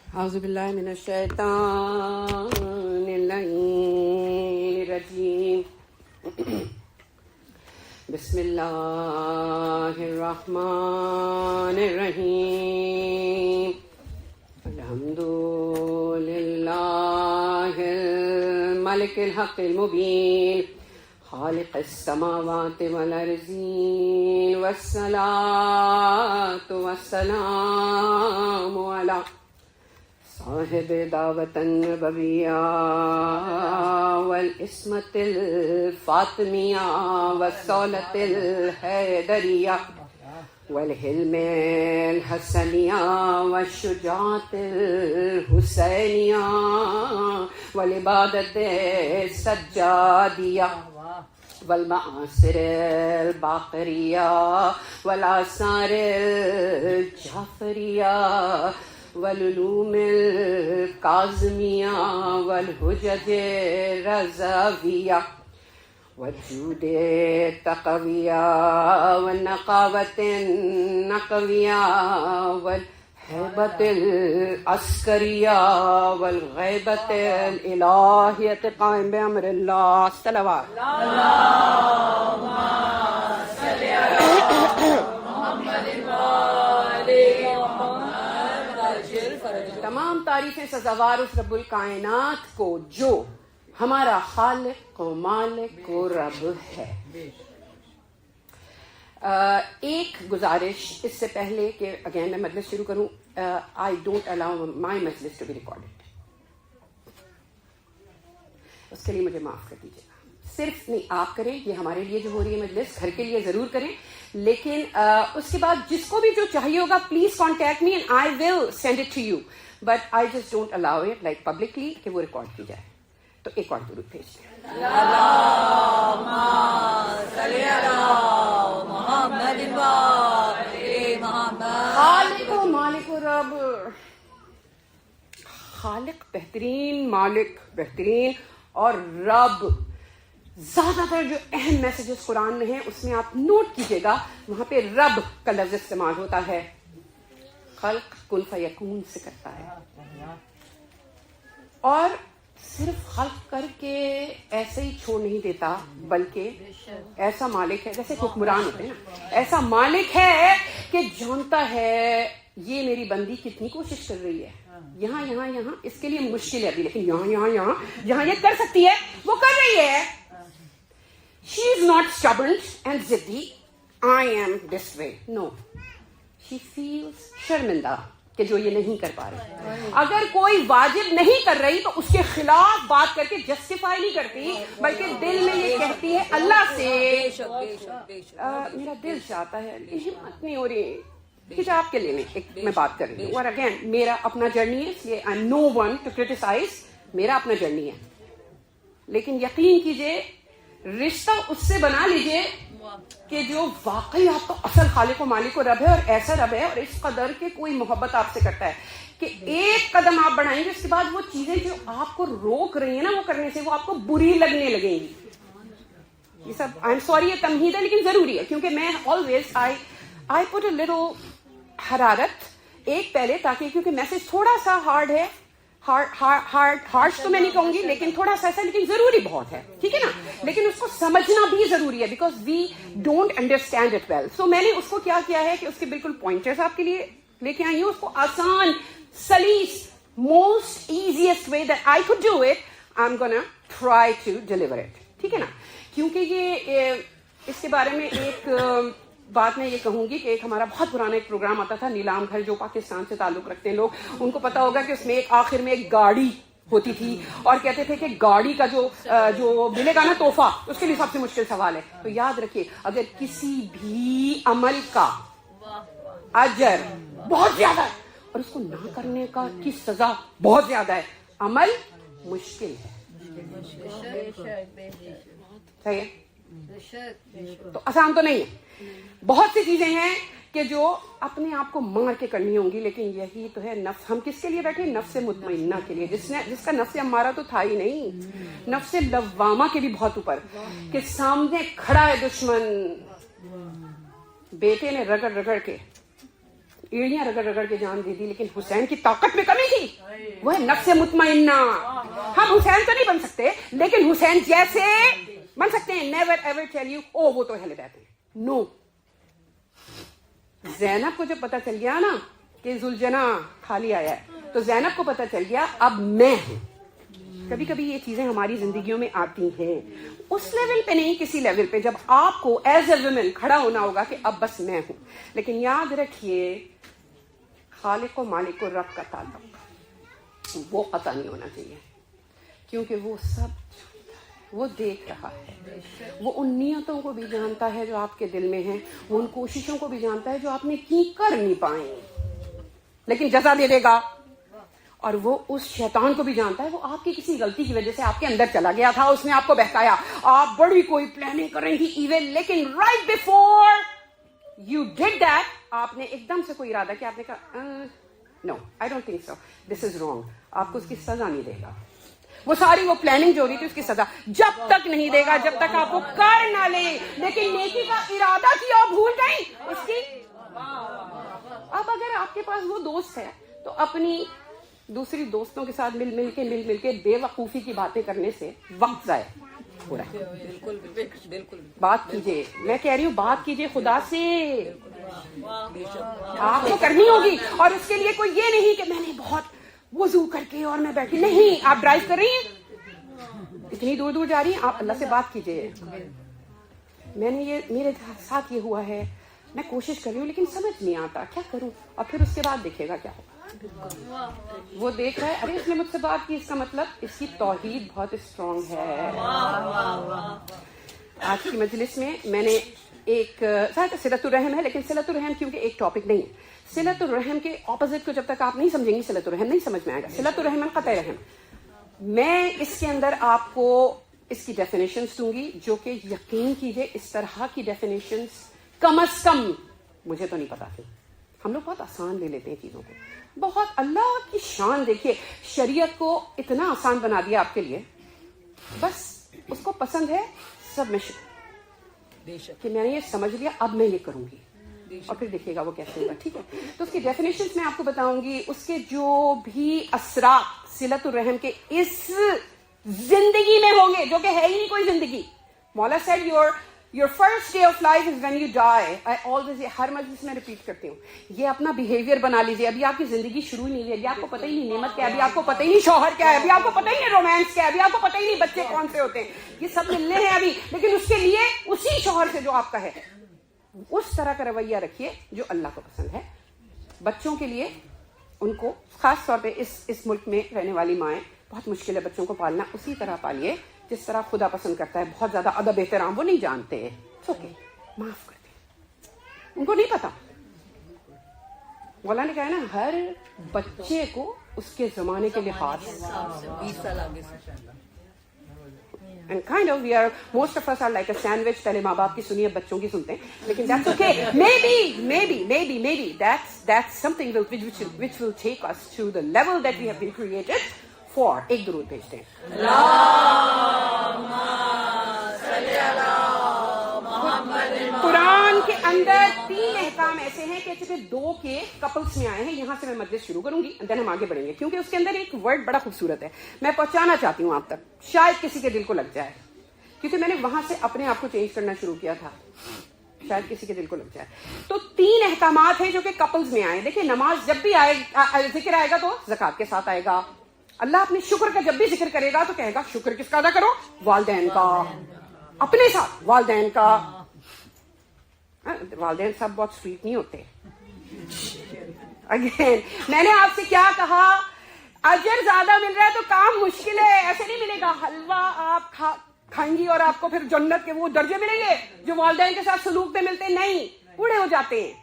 اعوذ باللہ من الشیطان الرجیم بسم اللہ الرحمن الرحیم الحمد للہ الملک الحق المبین خالق السماوات والارضین والصلاة والسلام علی صاحب دعوت النبویہ والعصمت الفاطمیہ والصولۃ الحیدریہ والحلم الحسنیہ والشجاعت الحسینیہ والعبادت السجادیہ والمعاصر الباقریہ والآثار الجعفریہ والعلوم الکاظمیہ والحجج الرضویہ والجود التقویہ والنقاوت النقویہ والہیبت العسکریہ والغیبت الالہیۃ قائم بامر اللہ صلوات تمام تعریفیں سزاوار اس رب الکائنات کو جو ہمارا خالق و مالک و رب ہے۔ ایک گزارش اس سے پہلے کہ اگین میں مجلس شروع کروں، آئی ڈونٹ الاؤ مائی مجلس ٹو بی ریکارڈیڈ، اس کے لیے مجھے معاف کر دیجیے گا۔ صرف نہیں آپ کریں، یہ ہمارے لیے جو ہو رہی ہے مجلس گھر کے لیے ضرور کریں، لیکن اس کے بعد جس کو بھی جو چاہیے ہوگا please contact me and I will send it to you, but I just don't allow it like publicly کہ وہ ریکارڈ کی جائے۔ تو ایک اور درود بھیج دیں۔ خالق و مالک و رب، خالق بہترین، مالک بہترین، اور رب زیادہ تر جو اہم میسیجز قرآن میں ہیں اس میں آپ نوٹ کیجئے گا، وہاں پہ رب کا لفظ استعمال ہوتا ہے، خلق کن فیکون سے کرتا ہے، اور صرف خلق کر کے ایسے ہی چھوڑ نہیں دیتا، بلکہ ایسا مالک ہے، جیسے حکمران ہوتے ہیں نا، ایسا مالک ہے کہ جانتا ہے یہ میری بندی کتنی کوشش کر رہی ہے، یہاں یہاں یہاں اس کے لیے مشکل ہے ابھی، لیکن یہاں یہاں یہاں جہاں یہ کر سکتی ہے وہ کر رہی ہے۔ She is not stubborn and ziddy. I am this way. No. She feels شرمندہ کہ جو یہ نہیں کر پا رہی۔ اگر کوئی واجب نہیں کر رہی تو اس کے خلاف بات کر کے جسٹیفائی نہیں کرتی، بلکہ دل میں یہ کہتی ہے اللہ سے میرا دل چاہتا ہے لیکن ہمت نہیں ہو رہی، حجاب کے لیے نہیں، میں بات کر رہی ہوں، اور اگین میرا اپنا جرنی ہے، اس لیے I am no one to criticize, میرا اپنا جرنی ہے، لیکن یقین کیجئے رشتہ اس سے بنا لیجئے کہ جو واقعی آپ کا اصل خالق و مالک و رب ہے، اور ایسا رب ہے اور اس قدر کے کوئی محبت آپ سے کرتا ہے کہ ایک قدم آپ بڑھائیں گے اس کے بعد وہ چیزیں جو آپ کو روک رہی ہیں نا وہ کرنے سے، وہ آپ کو بری لگنے لگیں گی۔ یہ سب آئی ایم سوری یہ تمہید ہے لیکن ضروری ہے، کیونکہ میں always I put a little حرارت ایک پہلے، تاکہ کیونکہ میسج تھوڑا سا ہارڈ ہے، ہارش تو میں نہیں کہوں گی لیکن تھوڑا سا ایسا، لیکن ضروری بہت ہے، ٹھیک ہے نا، لیکن اس کو سمجھنا بھی ضروری ہے because we don't understand it well. So میں نے اس کو کیا کیا ہے کہ اس کے بالکل پوائنٹرز آپ کے لیے لے کے آئی ہوں، اس کو آسان، سلیس، most easiest way that I could do it, I am gonna try to deliver it, ٹھیک ہے نا، کیونکہ یہ اس کے بارے میں ایک بات میں یہ کہوں گی کہ ایک ہمارا بہت پرانا ایک پروگرام آتا تھا نیلام گھر، جو پاکستان سے تعلق رکھتے ہیں لوگ ان کو پتا ہوگا کہ اس میں ایک آخر میں ایک گاڑی ہوتی تھی، اور کہتے تھے کہ گاڑی کا جو ملے گا نا تحفہ، اس کے لیے سب سے مشکل سوال ہے۔ تو یاد رکھیے اگر کسی بھی عمل کا اجر بہت زیادہ ہے اور اس کو نہ کرنے کی سزا بہت زیادہ ہے، عمل مشکل ہے، صحیح ہے، تو آسان تو نہیں ہے۔ بہت سی چیزیں ہیں کہ جو اپنے آپ کو مار کے کرنی ہوں گی، لیکن یہی تو ہے نفس۔ ہم کس کے لیے بیٹھے؟ نفس مطمئنہ کے لیے، جس کا نفس امارہ تو تھا ہی نہیں، نفس لوامہ کے بھی بہت اوپر، کہ سامنے کھڑا ہے دشمن، بیٹے نے رگڑ رگڑ کے ایڑیاں رگڑ رگڑ کے جان دے دی, لیکن حسین کی طاقت میں کمی تھی. وہ ہے نفس مطمئنہ. ہم حسین تو نہیں بن سکتے, لیکن حسین جیسے بن سکتے ہیں. نیور ایور ٹیل یو او وہ تو اہل بیت ہیں. نو. زینب کو جب پتا چل گیا نا کہ ذوالجناح خالی آیا ہے, تو زینب کو پتا چل گیا اب میں ہوں. کبھی کبھی یہ چیزیں ہماری زندگیوں میں آتی ہیں, اس لیول پہ نہیں, کسی لیول پہ جب آپ کو ایز اے ویمن کھڑا ہونا ہوگا کہ اب بس میں ہوں. لیکن یاد رکھیے خالق و مالک و رب کا تعلق وہ قطع نہیں ہونا چاہیے, کیونکہ وہ سب وہ دیکھ رہا ہے. وہ ان نیتوں کو بھی جانتا ہے جو آپ کے دل میں ہیں, وہ ان کوششوں کو بھی جانتا ہے جو آپ نے کی کر نہیں پائیں, لیکن جزا دے دے گا. اور وہ اس شیطان کو بھی جانتا ہے, وہ آپ کی کسی غلطی کی وجہ سے آپ کے اندر چلا گیا تھا, اس نے آپ کو بہکایا, آپ بڑی کوئی پلاننگ کر رہی تھی ایون, لیکن right before you did that آپ نے ایک دم سے کوئی ارادہ کیا, آپ نے کہا no I don't think so, this is wrong. آپ کو اس کی سزا نہیں دے گا. وہ ساری وہ پلاننگ جو ہو رہی تھی اس کی سزا جب تک نہیں دے گا جب تک آپ وہ کر نہ لیں. لیکن نیکی کا ارادہ کیا اور بھول گئی اس کی. اب اگر آپ کے پاس وہ دوست ہے تو اپنی دوسری دوستوں کے ساتھ مل مل کے بے وقوفی کی باتیں کرنے سے وقت ضائع ہو رہا ہے. بالکل بات کیجیے, میں کہہ رہی ہوں بات کیجیے خدا سے, آپ کو کرنی ہوگی. اور اس کے لیے کوئی یہ نہیں کہ میں نے بہت وضو کر کے اور میں بیٹھی, نہیں, آپ ڈرائیو کر رہی ہیں, اتنی دور دور جا رہی ہیں, آپ اللہ سے بات کیجیے. میں نے یہ میرے ساتھ یہ ہوا ہے, میں کوشش کر رہی ہوں لیکن سمجھ نہیں آتا, کیا کروں؟ اور پھر اس کے بعد دیکھے گا کیا ہوگا. وہ دیکھ رہا ہے ارے اس نے مجھ سے بات کی, اس کا مطلب اس کی توحید بہت اسٹرانگ ہے. آج کی مجلس میں نے ایک صلۃ الرحم ہے, لیکن صلۃ الرحم کیونکہ ایک ٹاپک نہیں ہے, صلۃ الرحم کے اپوزٹ کو جب تک آپ نہیں سمجھیں گی صلۃ الرحم نہیں سمجھ میں آئے گا. صلۃ الرحم قطع رحم, میں اس کے اندر آپ کو اس کی ڈیفینیشنز دوں گی جو کہ یقین کیجئے اس طرح کی ڈیفینیشنز کم از کم مجھے تو نہیں پتا تھی. ہم لوگ بہت آسان لے لیتے ہیں چیزوں کو, بہت. اللہ کی شان دیکھیے, شریعت کو اتنا آسان بنا دیا آپ کے لیے, بس اس کو پسند ہے سبمیشن, کہ میں نے یہ سمجھ لیا اب میں یہ کروں گی, اور پھر دیکھیے گا وہ کیسے ہوگا. ٹھیک ہے, تو اس کی ڈیفینیشنز میں آپ کو بتاؤں گی, اس کے جو بھی اثرات صلۃ الرحم کے اس زندگی میں ہوں گے جو کہ ہے ہی نہیں کوئی زندگی. مولا sad your first day of life is when you die. I always ہر مجلس میں ریپیٹ کرتی ہوں, یہ اپنا بیہیویئر بنا لیجیے. ابھی آپ کی زندگی شروع ہی نہیں ہوئی, ابھی آپ کو پتہ ہی نہیں نعمت کیا ہے, ابھی آپ کو پتہ ہی نہیں شوہر کیا ہے, ابھی آپ کو پتہ ہی نہیں رومانس کیا ہے, ابھی آپ کو پتہ ہی نہیں بچے کون سے ہوتے ہیں, یہ سب ملنے ہیں ابھی. لیکن اس کے لیے اسی شوہر سے جو آپ کا ہے اس طرح کا رویہ رکھیے جو اللہ کو پسند ہے. بچوں کے لیے ان کو خاص طور پہ اس ملک میں رہنے والی مائیں, بہت مشکل ہے بچوں کو پالنا, اسی طرح پالیے جس طرح خدا پسند کرتا ہے. بہت زیادہ ادب احترام وہ نہیں جانتے, اوکے معاف کر دیں, ان کو نہیں پتا. مولا نے کہا ہے نا ہر بچے کو اس کے زمانے کے لحاظ, 20 سال آگے سے. And kind of most of us are like a sandwich. پہلے ماں باپ کی سنیے, بچوں کی سنتے ہیں, لیکن that's okay. Maybe that's something which will take us to the level that we have been created for. ایک درود بھیجتے ہیں. قرآن کے اندر 3 احکام ایسے ہیں کہ چونکہ 2 کے کپلس میں آئے ہیں, یہاں سے میں مجلس شروع کروں گی, دین ہم آگے بڑھیں گے, کیونکہ اس کے اندر ایک ورڈ بڑا خوبصورت ہے, میں پہنچانا چاہتی ہوں آپ تک, شاید کسی کے دل کو لگ جائے, کیونکہ میں نے وہاں سے اپنے آپ کو چینج کرنا شروع کیا تھا, شاید کسی کے دل کو لگ جائے. تو 3 احکامات ہیں جو کہ کپلز میں آئے. دیکھیں, نماز جب بھی ذکر آئے گا تو زکوٰۃ کے ساتھ آئے گا. اللہ اپنے شکر کا جب بھی ذکر کرے گا تو کہے گا شکر کس کا ادا کرو, والدین کا, اپنے ساتھ والدین کا. والدین سب بہت سویٹ نہیں ہوتے. اگین میں نے آپ سے کیا کہا, اجر زیادہ مل رہا ہے تو کام مشکل ہے. ایسے نہیں ملے گا حلوہ آپ کھائیں گی اور آپ کو پھر جنت کے وہ درجے ملیں گے جو والدین کے ساتھ سلوک میں ملتے نہیں, بوڑھے ہو جاتے ہیں.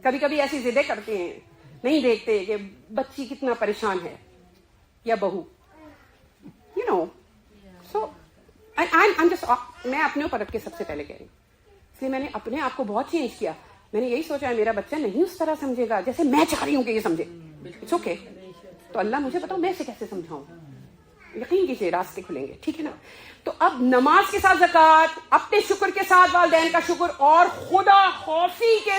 کبھی کبھی ایسی ضدیں کرتے ہیں, نہیں دیکھتے کہ بچی کتنا پریشان ہے یا بہو, یو نو. سو میں اپنے اوپر رکھ کے سب سے پہلے کہہ رہی ہوں, اس لیے میں نے اپنے آپ کو بہت چینج کیا. میں نے یہی سوچا ہے میرا بچہ نہیں اس طرح سمجھے گا جیسے میں چاہ رہی ہوں کہ یہ سمجھے. اٹس اوکے, تو اللہ مجھے بتاؤ میں اسے کیسے سمجھاؤں. یقین کیجیے راستے کھلیں گے, ٹھیک ہے نا. تو اب نماز کے ساتھ زکوٰۃ, اپنے شکر کے ساتھ والدین کا شکر, اور خدا خوفی کے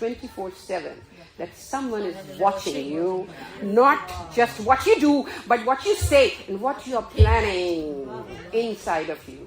24/7 that someone is watching you, not just what you do, but what you say and what you are planning inside of you.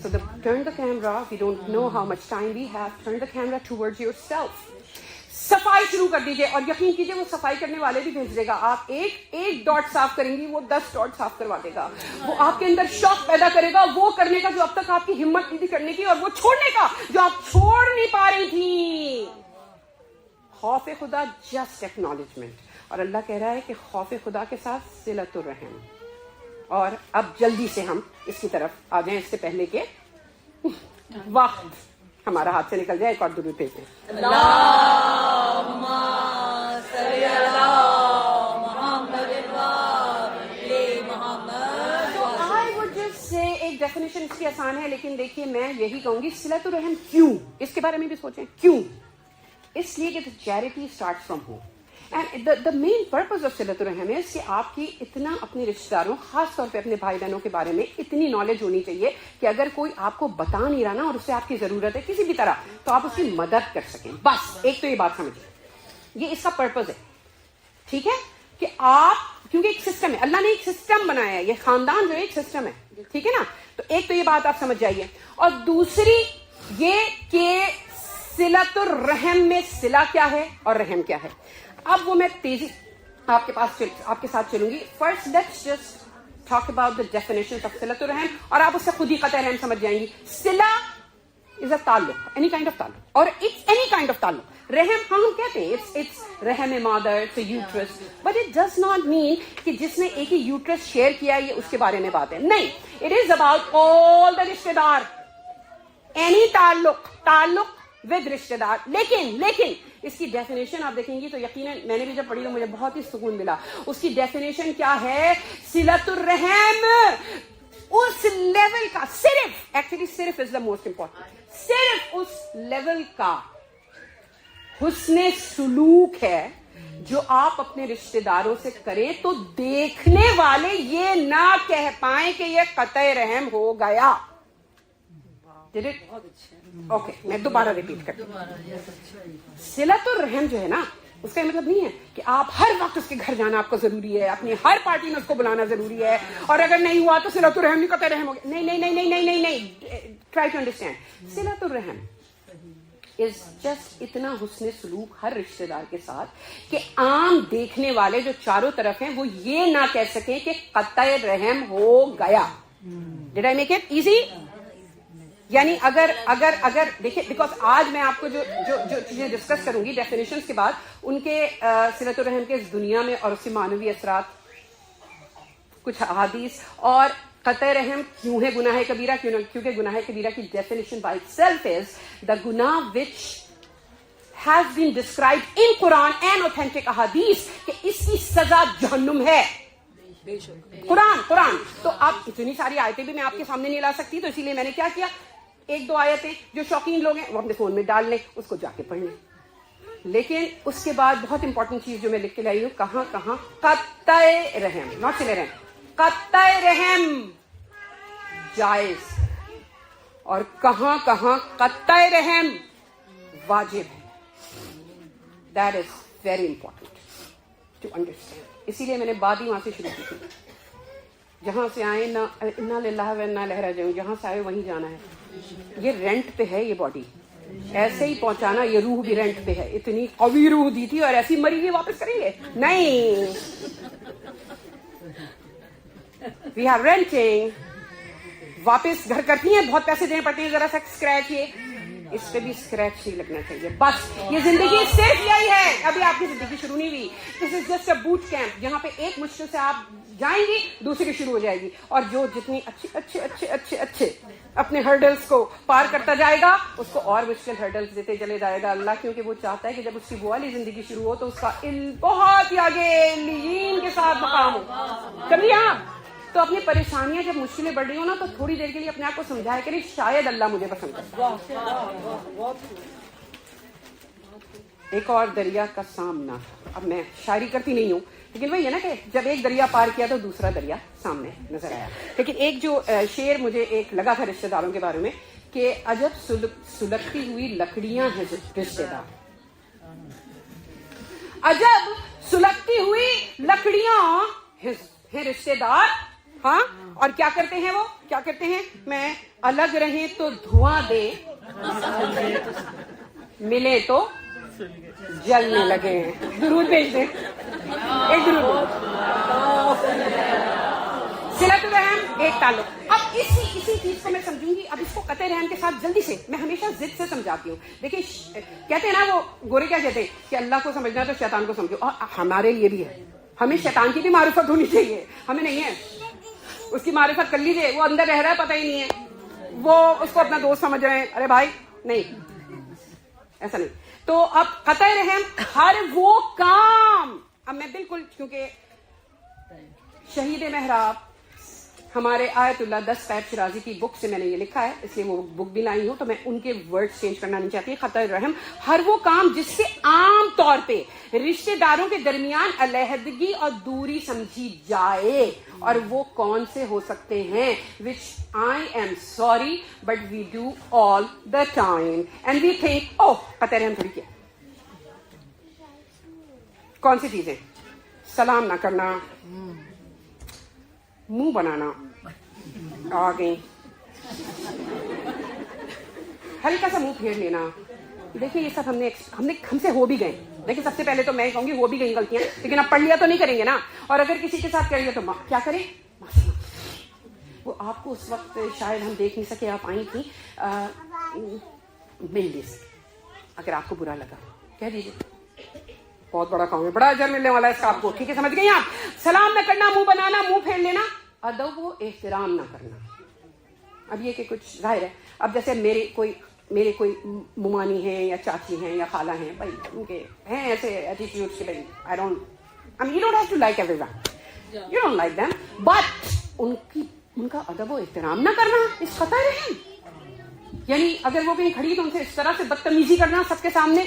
So turn the camera, if you don't know how much time we have, turn the camera towards yourself. صفائی شروع کر دیجیے, اور یقین کیجیے وہ صفائی کرنے والے بھی بھیج دے گا. آپ ایک ڈاٹ صاف کریں گی, وہ 10 ڈاٹ صاف کروا دے گا. وہ آپ کے اندر شوق پیدا کرے گا وہ کرنے کا جو اب تک آپ کی ہمت نہیں تھی کرنے کی, اور وہ چھوڑنے کا جو آپ چھوڑ نہیں پا رہی تھی. خوف خدا جسٹ ایکنالجمنٹ, اور اللہ کہہ رہا ہے کہ خوف خدا کے ساتھ صلۃ الرحم. اور اب جلدی سے ہم اس کی طرف آ جائیں, اس سے پہلے کہ وقت ہمارا ہاتھ سے نکل جائے. ایک اور درود بھیجیں. ایک ڈیفینیشن اس کی آسان ہے, لیکن دیکھیے میں یہی کہوں گی صلۃ الرحم کیوں, اس کے بارے میں بھی سوچیں کیوں. اس لیے کہ charity start from home, and the main purpose of صلۃ الرحم ہے کہ آپ کی اتنا اپنے رشتے داروں, خاص طور پہ اپنے بھائی بہنوں کے بارے میں اتنی نالج ہونی چاہیے کہ اگر کوئی آپ کو بتا نہیں رہا نا اور اسے آپ کی ضرورت ہے کسی بھی طرح, تو آپ اس کی مدد کر سکیں. بس ایک تو یہ بات سمجھیں, یہ اس کا پرپز ہے. ٹھیک ہے کہ آپ, کیونکہ ایک سسٹم ہے, اللہ نے ایک سسٹم بنایا ہے, یہ خاندان جو ہے ایک سسٹم ہے. ٹھیک ہے نا, تو ایک تو یہ بات آپ سمجھ جائیے. اور دوسری یہ کہ صلۃ الرحم میں صلہ کیا ہے اور رحم کیا ہے. اب وہ میں تیزی آپ کے ساتھ چلوں گی. First let's just talk about the definition of صلۃ الرحم, اور آپ اس سے خود ہی قطع رحم سمجھ جائیں گی. صلہ از اے تعلق, اینی کائنڈ آف تعلق, اور اٹس اینی کائنڈ آف تعلق. رحم ہم کہتے ہیں اٹس رحم مادر, it's a uterus, but it does not mean کہ جس نے ایک ہی یوٹرس شیئر کیا یہ اس کے بارے میں بات ہے. نہیں, اٹ از اباؤٹ آل دا رشتے دار, اینی تعلق ود رشتے دار. لیکن اس کی ڈیفینیشن آپ دیکھیں گی تو یقیناً میں نے بھی جب پڑھی تو مجھے بہت ہی سکون ملا. اس کی ڈیفینیشن کیا ہے؟ صلۃ الرحم اس لیول کا, صرف از دا موسٹ امپورٹنٹ, صرف اس لیول کا حسن سلوک ہے جو آپ اپنے رشتے داروں سے کریں تو دیکھنے والے یہ نہ کہہ پائیں کہ یہ قطع رحم ہو گیا. اوکے, میں دوبارہ ریپیٹ کرتی ہوں. صلۃ الرحم جو ہے نا, اس کا مطلب نہیں ہے کہ آپ ہر وقت اس کے گھر جانا آپ کو ضروری ہے, اپنی ہر پارٹی میں اس کو بلانا ضروری ہے, اور اگر نہیں ہوا تو صلۃ الرحم نہیں, قطع رحم ہو گیا. نہیں. Try to understand. صلۃ الرحم از جسٹ اتنا حسن سلوک ہر رشتے دار کے ساتھ کہ عام دیکھنے والے جو چاروں طرف ہیں وہ یہ نہ کہہ سکیں کہ قطع رحم ہو گیا. Did I make it easy? یعنی اگر دیکھیں, بیکاز آج میں آپ کو جو چیزیں ڈسکس کروں گی ڈیفینیشنز کے بعد, ان کے صلۃ الرحم کے اس دنیا میں اور اس کے معنوی اثرات, کچھ احادیث, اور قطع رحم کیوں ہے گناہ کبیرہ, کیونکہ گناہ کبیرہ کی definition by itself is the گناہ which has been described in Quran and authentic ahadith کہ اس کی سزا جہنم ہے. قرآن تو آپ اتنی ساری آیتیں بھی میں آپ کے سامنے نہیں لا سکتی, تو اسی لیے میں نے کیا 1-2 آیتیں جو شوقین لوگ ہیں وہ اپنے فون میں ڈال لیں, اس کو جا کے پڑھ لیں. لیکن اس کے بعد بہت امپورٹنٹ چیز جو میں لکھ کے لائی ہوں, کہاں قطع رحم, ناٹ صلہ رحم, قطع رحم جائز, اور کہاں قطع رحم واجب ہے. That is very important to understand. اسی لیے میں نے بات ہی وہاں سے شروع کی تھی, جہاں سے آئے نہ انا للہ و انا الیہ راجعون, جہاں سے آئے وہیں جانا ہے. یہ رینٹ پہ ہے, یہ باڈی ایسے ہی پہنچانا, یہ روح بھی رینٹ پہ ہے. اتنی قوی روح دی تھی اور ایسی مری ہوئی واپس کریں گے؟ نہیں. وی آر رینٹنگ, واپس گھر کرتی ہیں, بہت پیسے دینے پڑتے ہیں, ذرا سا اسکریچ, یہ اس پہ بھی اسکریچ نہیں لگنا چاہیے. بس یہ زندگی صرف یہی ہے, ابھی آپ کی زندگی شروع نہیں ہوئی. This is just a boot camp, جہاں پہ ایک مشکل سے آپ جائیں گی دوسری شروع ہو جائے گی, اور جو جتنی اچھے اپنے ہرڈلز کو پار کرتا جائے گا اس کو اور مشکل ہرڈلز دیتے چلے جائے گا اللہ, کیونکہ وہ چاہتا ہے کہ جب اس کی وہ والی زندگی شروع ہو تو اس کا بہت ہی آگے علیین کے ساتھ مقام ہو. کبھی تو اپنی پریشانیاں جب مشکلیں بڑھ رہی ہوں نا, تو تھوڑی دیر کے لیے اپنے آپ کو سمجھایا کریں شاید اللہ مجھے پسند کرتا ہے. ایک اور دریا کا سامنا, اب میں شاعری کرتی نہیں ہوں, لیکن وہی ہے نا کہ جب ایک دریا پار کیا تو دوسرا دریا سامنے نظر آیا. لیکن ایک جو شعر مجھے ایک لگا تھا رشتے داروں کے بارے میں, کہ عجب سلگتی ہوئی لکڑیاں ہیں رشتے دار, عجب سلگتی ہوئی لکڑیاں ہیں رشتے دار. ہاں, اور کیا کرتے ہیں وہ, کیا کرتے ہیں؟ میں الگ رہیں تو دھواں دے, ملے تو جلنے لگے ہیں. درود بھیج دیں, ایک درود. صلۃ الرحم ایک تعلق. اب اسی چیز کو میں سمجھوں گی. اب اس کو قطع رحم کے ساتھ جلدی سے, میں ہمیشہ ضد سے سمجھاتی ہوں. دیکھیں کہتے ہیں نا وہ گورے کیا کہتے ہیں کہ اللہ کو سمجھنا تو شیطان کو سمجھو, اور ہمارے لیے بھی ہے. ہمیں شیطان کی بھی معرفت ہونی چاہیے, ہمیں نہیں ہے. اس کی معرفت کر لیجیے, وہ اندر رہ رہا ہے پتہ ہی نہیں ہے, وہ اس کو اپنا دوست سمجھ رہے ہیں. ارے بھائی نہیں, ایسا نہیں. تو اب قطع رحم ہر وہ کام, اب میں بالکل, کیونکہ شہید محراب ہمارے آیت اللہ 10 پیپ شرازی کی بک سے میں نے یہ لکھا ہے, اس لیے وہ بک بھی لائی ہوں, تو میں ان کے ورڈ چینج کرنا نہیں چاہتی. قطع رحم ہر وہ کام جس سے عام طور پہ رشتہ داروں کے درمیان علیحدگی اور دوری سمجھی جائے. اور وہ کون سے ہو سکتے ہیں؟ which I am sorry but we do all the time and we think oh قطع رحم تھوڑی کیا. کون سی چیزیں؟ سلام نہ کرنا, منہ بنانا, آ گئی, ہلکا سا منہ پھیر لینا. دیکھیں یہ سب ہم سے ہو بھی گئے. دیکھیں سب سے پہلے تو میں کہوں گی ہو بھی گئی غلطیاں, لیکن اب پڑھ لیا تو نہیں کریں گے نا. اور اگر کسی کے ساتھ کریے تو کیا کریں؟ وہ آپ کو اس وقت شاید ہم دیکھ نہیں سکے, آپ آئی تھیں, مل نہیں سکے. اگر آپ کو برا لگا کہہ دیجیے, بہت بڑا کام ہے, بڑا اجر ملنے والا ہے اس کا آپ کو. ٹھیک ہے, سمجھ گئی آپ؟ سلام نہ کرنا, منہ بنانا, منہ پھیر لینا, ادب و احترام نہ کرنا. اب یہ کہ کچھ ظاہر ہے, اب جیسے میرے کوئی ممانی ہیں یا چاچی ہیں یا خالہ ہیں, بھائی ان کے ہیں ایسے ایٹیٹیوڈ کے, بھائی you don't have to like everyone, you don't like them, but ان کا ادب و احترام نہ کرنا اس قطع رحم. یعنی اگر وہ کہیں کھڑی تو ان سے اس طرح سے بدتمیزی کرنا سب کے سامنے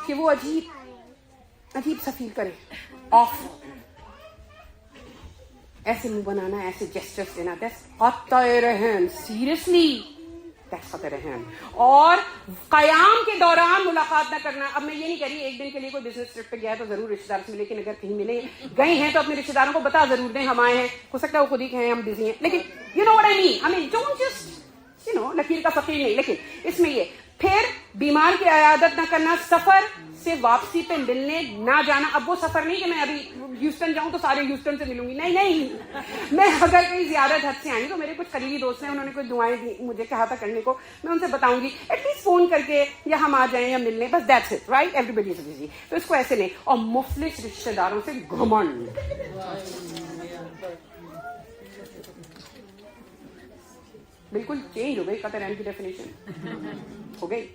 کہ وہ عجیب سا فیل کرے, آف. ایسے منہ بنانا, ایسے جسچرز دینا, that's قطع رحم. سیریسلی that's قطع رحم. اور قیام کے دوران ملاقات نہ کرنا. اب میں یہ نہیں کہہ رہی ایک دن کے لیے کوئی بزنس ٹرپ پہ گیا ہے تو ضرور رشتے دار سے ملے, لیکن اگر کہیں گئے ہیں تو اپنے رشتے داروں کو بتا ضرور دیں ہم آئے ہیں. ہو سکتا ہے وہ خود ہی کہیں ہم بزی ہیں, لیکن you know what I mean, don't just لکیر کا فقیر نہیں. لیکن اس میں یہ, پھر بیمار کی عیادت نہ کرنا, سفر سے واپسی پہ ملنے نہ جانا. اب وہ سفر نہیں کہ میں ابھی ہیوسٹن جاؤں تو سارے ہیوسٹن سے ملوں گی, نہیں. میں اگر کہیں زیارت حد سے آئی تو میرے کچھ قریبی دوست ہیں, انہوں نے کوئی دعائیں دی مجھے کہا تھا کرنے کو, میں ان سے بتاؤں گی ایٹ لیسٹ فون کر کے, یا ہم آ جائیں یا ملنے, بس that's it, right. Every is busy, تو اس کو ایسے نہیں. اور مفلس رشتے داروں سے گھمنڈ. بالکل چینج ہو گئی قطع رحم کی ڈیفینیشن ہو گئی.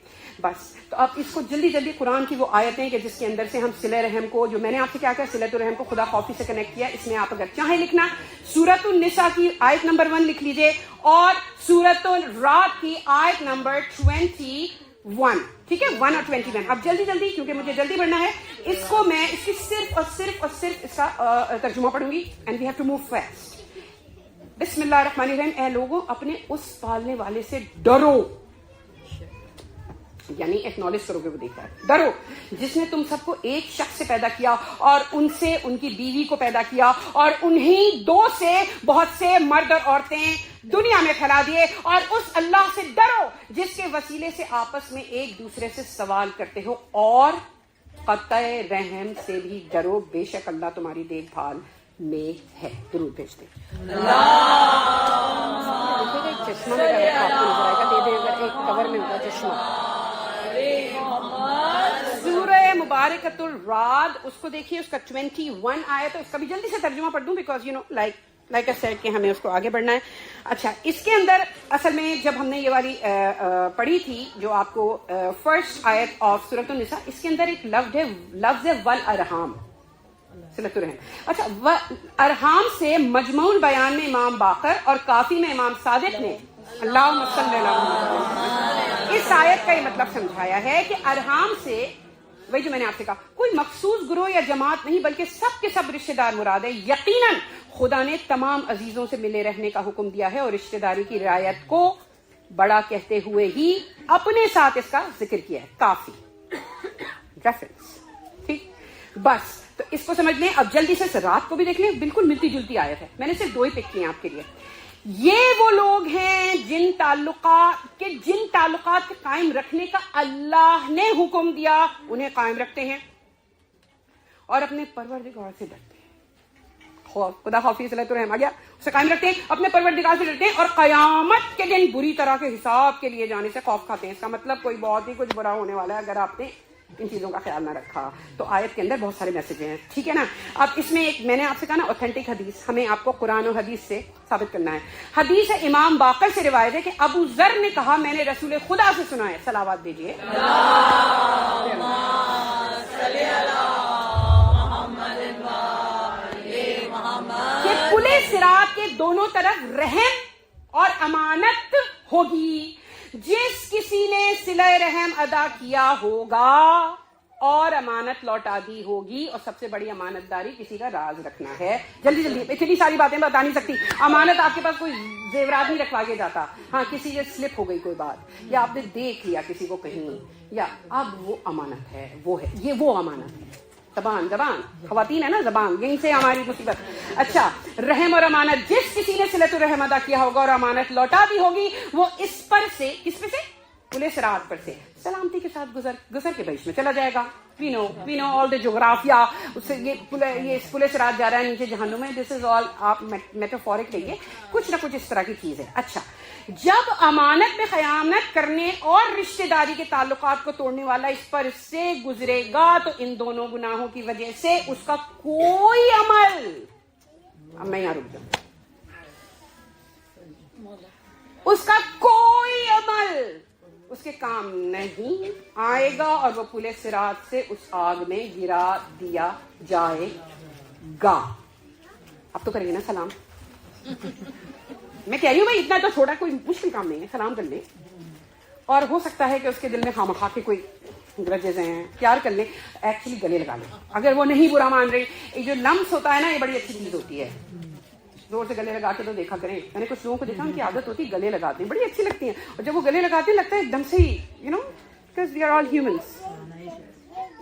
بس تو اب اس کو جلدی قرآن کی وہ آیتیں کہ جس کے اندر سے ہم صلہ رحم کو, جو میں نے آپ سے کیا کہا, صلۃ الرحم کو خدا خوفی سے کنیکٹ کیا. اس میں آپ اگر چاہیں لکھنا سورۃ النساء کی آیت نمبر 1 لکھ لیجئے, اور سورۃ الرعد کی آیت نمبر 21. ٹھیک ہے, 1 اور 21. اب جلدی کیونکہ مجھے جلدی بڑھنا ہے. اس کو میں اس کی صرف اس کا ترجمہ پڑھوں گی, and we have to move fast. بسم اللہ الرحمن الرحیم. اے لوگوں, اپنے اس پالنے والے سے ڈرو, یعنی ایکنالج کرو گے وہ دیکھتا ہے, ڈرو جس نے تم سب کو ایک شخص سے پیدا کیا اور ان سے ان کی بیوی کو پیدا کیا, اور انہی دو سے بہت سے مرد اور عورتیں دنیا میں پھیلا دیے. اور اس اللہ سے ڈرو جس کے وسیلے سے آپس میں ایک دوسرے سے سوال کرتے ہو, اور قطع رحم سے بھی ڈرو, بے شک اللہ تمہاری دیکھ بھال میں ہے. درود بھیجتے چشمہ میں ایک کور میں ہوگا چشمہ. سورہ مبارکۃ الرعد, اس کو دیکھیے, اس کا 21 آیا, تو اس کا بھی جلدی سے ترجمہ پڑھ دوں, بیکاز لائک I said کہ ہمیں اس کو آگے بڑھنا ہے. اچھا, اس کے اندر اصل میں جب ہم نے یہ والی پڑھی تھی جو آپ کو فرسٹ آیت آف سورۃ النساء, اس کے اندر ایک لفظ ہے والارحام, صلۃ الرحم. اچھا, ارحام سے مجموع البیان میں امام باقر اور کافی میں امام صادق نے اللہم صلی اللہ علیہ وسلم اس آیت کا یہ مطلب سمجھایا ہے کہ ارحام سے, وہی جو میں نے آپ سے کہا, کوئی مخصوص گروہ یا جماعت نہیں بلکہ سب کے سب رشتہ دار مراد ہے. یقیناً خدا نے تمام عزیزوں سے ملے رہنے کا حکم دیا ہے, اور رشتہ داری کی رعایت کو بڑا کہتے ہوئے ہی اپنے ساتھ اس کا ذکر کیا ہے. کافی ریفرنس, ٹھیک, بس تو اس کو سمجھ لیں. اب جلدی سے رات کو بھی دیکھ لیں, بالکل ملتی جلتی آیت ہے, میں نے صرف 2 ہی پک کی ہیں آپ کے لیے. یہ وہ لوگ ہیں جن تعلقات کے قائم رکھنے کا اللہ نے حکم دیا انہیں قائم رکھتے ہیں اور اپنے پروردگار سے ڈرتے ہیں. خدا خوفی صلاۃ الرحم آ گیا, اسے قائم رکھتے ہیں, اپنے پروردگار سے ڈرتے ہیں اور قیامت کے دن بری طرح کے حساب کے لیے جانے سے خوف کھاتے ہیں. اس کا مطلب کوئی بہت ہی کچھ برا ہونے والا ہے اگر آپ نے ان چیزوں کا خیال نہ رکھا. تو آیت کے اندر بہت سارے میسج ہیں, ٹھیک ہے نا. اب اس میں ایک میں نے آپ سے کہا نا اوتھینٹک حدیث, ہمیں آپ کو قرآن اور حدیث سے ثابت کرنا ہے. حدیث ہے امام باقر سے روایت ہے کہ ابو ذر نے کہا میں نے رسول خدا سے سنا ہے, صلوات دیجیے, کہ پلے صراط کے دونوں طرف رحم اور امانت ہوگی. جس کسی نے صلہ رحم ادا کیا ہوگا اور امانت لوٹا دی ہوگی, اور سب سے بڑی امانت داری کسی کا راز رکھنا ہے. جلدی اتنی ساری باتیں بتا نہیں سکتی. امانت آپ کے پاس کوئی زیورات نہیں رکھوا کے جاتا. ہاں کسی سے سلپ ہو گئی کوئی بات, یا آپ نے دیکھ لیا کسی کو کہیں, یا اب وہ امانت ہے, وہ ہے, یہ وہ امانت ہے. زبان خواتین ہے نا, زبان, یہیں سے ہماری مصیبت. اچھا, رحم اور امانت, جس کسی نے صلۃ الرحم ادا کیا ہوگا اور امانت لوٹا دی ہوگی وہ اس پر سے, کس پہ سے, پلے صراط پر سے سلامتی کے ساتھ گزر کے بیچ میں چلا جائے گا. وی نو آل دا جغرافیا, اس سے یہ پلے صراط جا رہا ہے نیچے جہنم میں. دس از آل, آپ میٹافورک لئیے, کچھ نہ کچھ اس طرح کی چیز ہے. اچھا, جب امانت میں خیانت کرنے اور رشتہ داری کے تعلقات کو توڑنے والا اس پر سے گزرے گا تو ان دونوں گناہوں کی وجہ سے اس کا کوئی عمل, اب میں یہاں رک جاؤں, اس کا کوئی عمل اس کے کام نہیں آئے گا اور وہ پلے صراط سے اس آگ میں گرا دیا جائے گا. اب تو کریں گے نا سلام, میں کہہ رہی ہوں بھائی اتنا تو چھوڑا, کوئی مشکل کام نہیں ہے, سلام کر لیں. اور ہو سکتا ہے کہ اس کے دل میں خامخواہ کے کوئی گرجز ہیں, پیار کر لیں, ایکچولی گلے لگا لیں اگر وہ نہیں برا مان رہی. یہ جو لمس ہوتا ہے نا, یہ بڑی اچھی چیز ہوتی ہے. زور سے گلے لگا کے تو دیکھا کریں, میں نے کچھ لوگوں کو دیکھا ان کی عادت ہوتی ہے گلے لگاتے ہیں, بڑی اچھی لگتی ہیں, اور جب وہ گلے لگاتے ہیں لگتا ہے ایک دم سے ہی, you know, because we are all humans,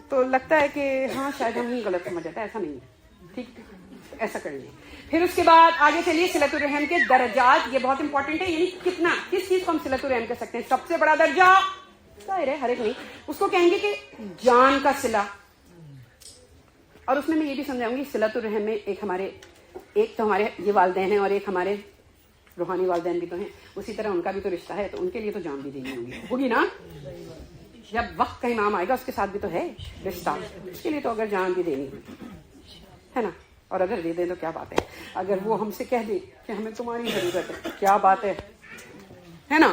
تو لگتا ہے کہ ہاں شاید ہم ہی غلط سمجھ جاتا ہے, ایسا نہیں ہے, ٹھیک, ایسا کر لیں. پھر اس کے بعد آگے چلیے صلۃ الرحم کے درجات, یہ بہت امپورٹنٹ ہے, یعنی کتنا, کس چیز کو ہم صلۃ الرحم کہہ سکتے ہیں. سب سے بڑا درجہ ظاہر ہے ہر ایک نہیں, اس کو کہیں گے کہ جان کا صلہ. اور اس میں یہ بھی سمجھاؤں گی صلۃ الرحم میں ایک تو ہمارے یہ والدین ہیں اور ایک ہمارے روحانی والدین بھی تو ہیں, اسی طرح ان کا بھی تو رشتہ ہے, تو ان کے لیے تو جان بھی دینی ہوگی نا. جب وقت کا امام آئے گا اس کے ساتھ بھی تو ہے رشتہ, اس کے لیے تو اگر جان بھی دینی ہے نا. اور اگر دے دیں تو کیا بات ہے, اگر وہ ہم سے کہہ دے کہ ہمیں تمہاری ضرورت ہے, کیا بات ہے نا.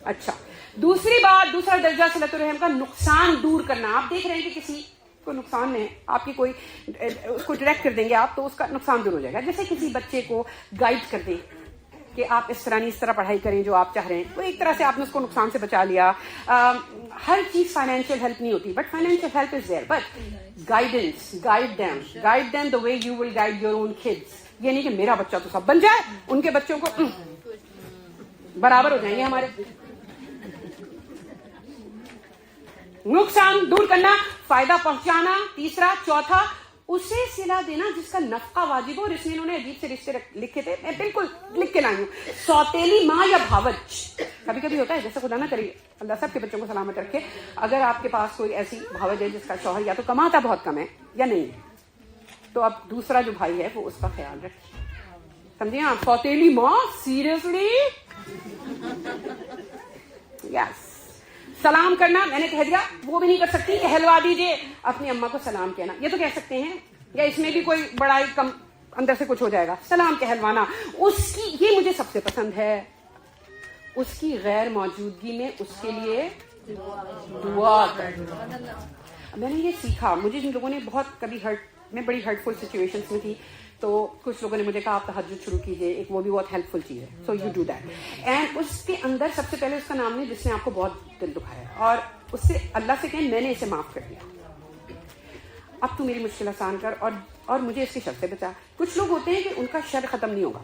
اچھا, دوسری بات, دوسرا درجہ صلۃ الرحم کا نقصان دور کرنا. آپ دیکھ رہے ہیں کہ کسی کو نقصان ہے, آپ کی کوئی اس کو ڈائریکٹ کر دیں گے آپ, تو اس کا نقصان دور ہو جائے گا. جیسے کسی بچے کو گائیڈ کر دیں کہ آپ اس طرح نہیں, اس طرح پڑھائی کریں جو آپ چاہ رہے ہیں, تو ایک طرح سے آپ نے اس کو نقصان سے بچا لیا. ہر چیز فائنینشیل ہیلپ نہیں ہوتی, but financial help is there, but guidance, guide them the way you will guide your own kids. یہ نہیں کہ میرا بچہ تو سب بن جائے, ان کے بچوں کو برابر ہو جائیں گے ہمارے. نقصان دور کرنا, فائدہ پہنچانا. تیسرا, چوتھا, اسے صلہ دینا جس کا نفقہ واجب ہو. اور اس میں انہوں نے عجیب سے رشتے لکھے تھے, میں بالکل لکھ کے لائی ہوں. سوتیلی ماں یا بھاوج, کبھی کبھی ہوتا ہے, جیسے خدا نہ کرے, اللہ سب کے بچوں کو سلامت رکھے, اگر آپ کے پاس کوئی ایسی بھاوج ہے جس کا شوہر یا تو کماتا بہت کم ہے یا نہیں, تو اب دوسرا جو بھائی ہے وہ اس کا خیال رکھے. سمجھے آپ, سوتیلی ماں, سیریسلی, یس. سلام کرنا, میں نے کہہ دیا وہ بھی نہیں کر سکتی, کہلوا دیجئے اپنی اماں کو سلام کہنا, یہ تو کہہ سکتے ہیں, یا اس میں بھی کوئی بڑا کم اندر سے کچھ ہو جائے گا. سلام کہلوانا, اس کی, یہ مجھے سب سے پسند ہے, اس کی غیر موجودگی میں اس کے لیے دعا کرنا. میں نے یہ سیکھا, مجھے جن لوگوں نے بہت کبھی میں بڑی ہرٹفل سچویشنس میں تھی, تو کچھ لوگوں نے مجھے کہا آپ تہجد شروع کیجئے, ایک وہ بھی بہت ہیلپ فل چیز ہے, so you do that. And اس کے اندر سب سے پہلے اس کا نام لیں جس نے آپ کو بہت دل دکھایا, اور اس سے اللہ سے کہیں میں نے اسے معاف کر دیا, اب تو میری مشکل آسان کر, اور مجھے اس کی شر سے بچا. کچھ لوگ ہوتے ہیں کہ ان کا شر ختم نہیں ہوگا,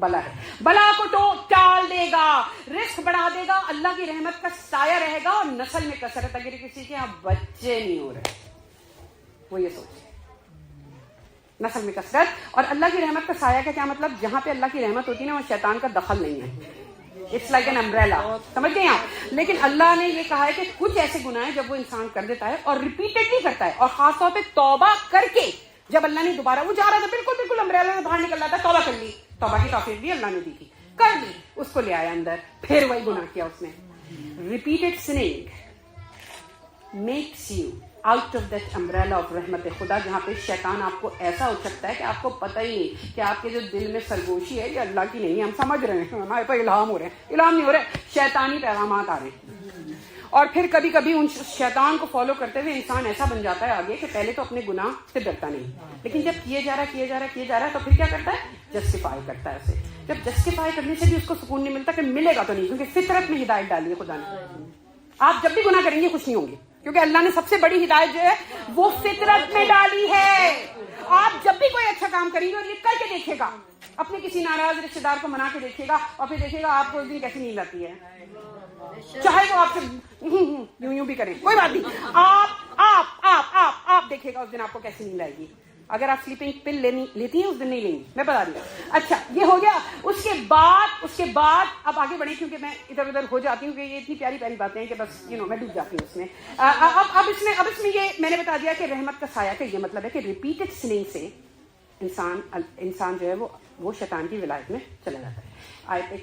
بلا ہے. بلا کو تو ٹال دے گا, رزق بڑھا دے گا, اللہ کی رحمت کا سایہ رہے گا, اور نسل میں کثرت. اگر کسی کے یہاں بچے نہیں ہو رہے, وہ یہ سوچے نسل میں کثرت اور اللہ کی رحمت کا سایہ کا کیا مطلب؟ جہاں پہ اللہ کی رحمت ہوتی ہے نا, وہ شیطان کا دخل نہیں ہے. اٹس لائک این امبریلا, سمجھ گئے آپ؟ لیکن اللہ نے یہ کہا ہے کہ کچھ ایسے گناہ ہیں جب وہ انسان کر دیتا ہے اور ریپیٹڈلی کرتا ہے, اور خاص طور پہ توبہ کر کے, جب اللہ نے دوبارہ, وہ جا رہا تھا بالکل امبریلا سے باہر نکل رہا تھا, توبہ کر لی, توبہ کی توفیق بھی اللہ نے دی تھی, کر لی, اس کو لے آیا اندر, پھر وہی گناہ کیا اس نے. Repeated sinning makes you out of that umbrella of رحمت خدا, جہاں پہ شیطان آپ کو ایسا ہو سکتا ہے کہ آپ کو پتہ ہی نہیں کہ آپ کے جو دل میں سرگوشی ہے یہ اللہ کی نہیں ہے. ہم سمجھ رہے ہیں ہمارے پاس الہام ہو رہے ہیں, الہام نہیں ہو رہے, شیطانی پیغامات آ رہے ہیں. اور پھر کبھی کبھی ان شیطان کو فالو کرتے ہوئے انسان ایسا بن جاتا ہے آگے کہ پہلے تو اپنے گناہ سے ڈرتا نہیں, لیکن جب کیے جا رہا ہے تو پھر کیا کرتا ہے؟ جسٹیفائی کرتا ہے اسے. جب جسٹیفائی کرنے سے بھی اس کو سکون نہیں ملتا کہ ملے گا تو نہیں, کیونکہ فطرت میں ہدایت ڈالی ہے خدا نے. آپ جب بھی گناہ کریں گے خوش نہیں ہوں گے, کیونکہ اللہ نے سب سے بڑی ہدایت جو ہے وہ فطرت میں ڈالی ہے. آپ جب بھی کوئی اچھا کام کریں گے اور یہ کر کے دیکھے گا, اپنے کسی ناراض رشتے دار کو منا کے دیکھے گا, اور پھر دیکھے گا آپ کو اس دن کیسی نیند آتی ہے, چاہے وہ آپ سے یوں بھی کریں, کوئی بات نہیں, آپ دیکھے گا اس دن آپ کو کیسی نیند آئے گی. اگر آپ سلیپنگ پل لیتی ہیں اس دن نہیں لیں گی, میں بتا رہی ہوں. اچھا یہ ہو گیا. اس کے بعد اب آگے بڑھیں, کیونکہ میں ادھر ادھر ہو جاتی ہوں, کہ یہ اتنی پیاری پیاری باتیں ہیں کہ بس میں ڈوب جاتی ہوں اس میں. اب اس میں یہ میں نے بتا دیا کہ رحمت کا سایہ کا یہ مطلب ہے کہ ریپیٹڈ سننگ سے انسان جو ہے وہ شیطان کی ولایت میں چلا جاتا ہے.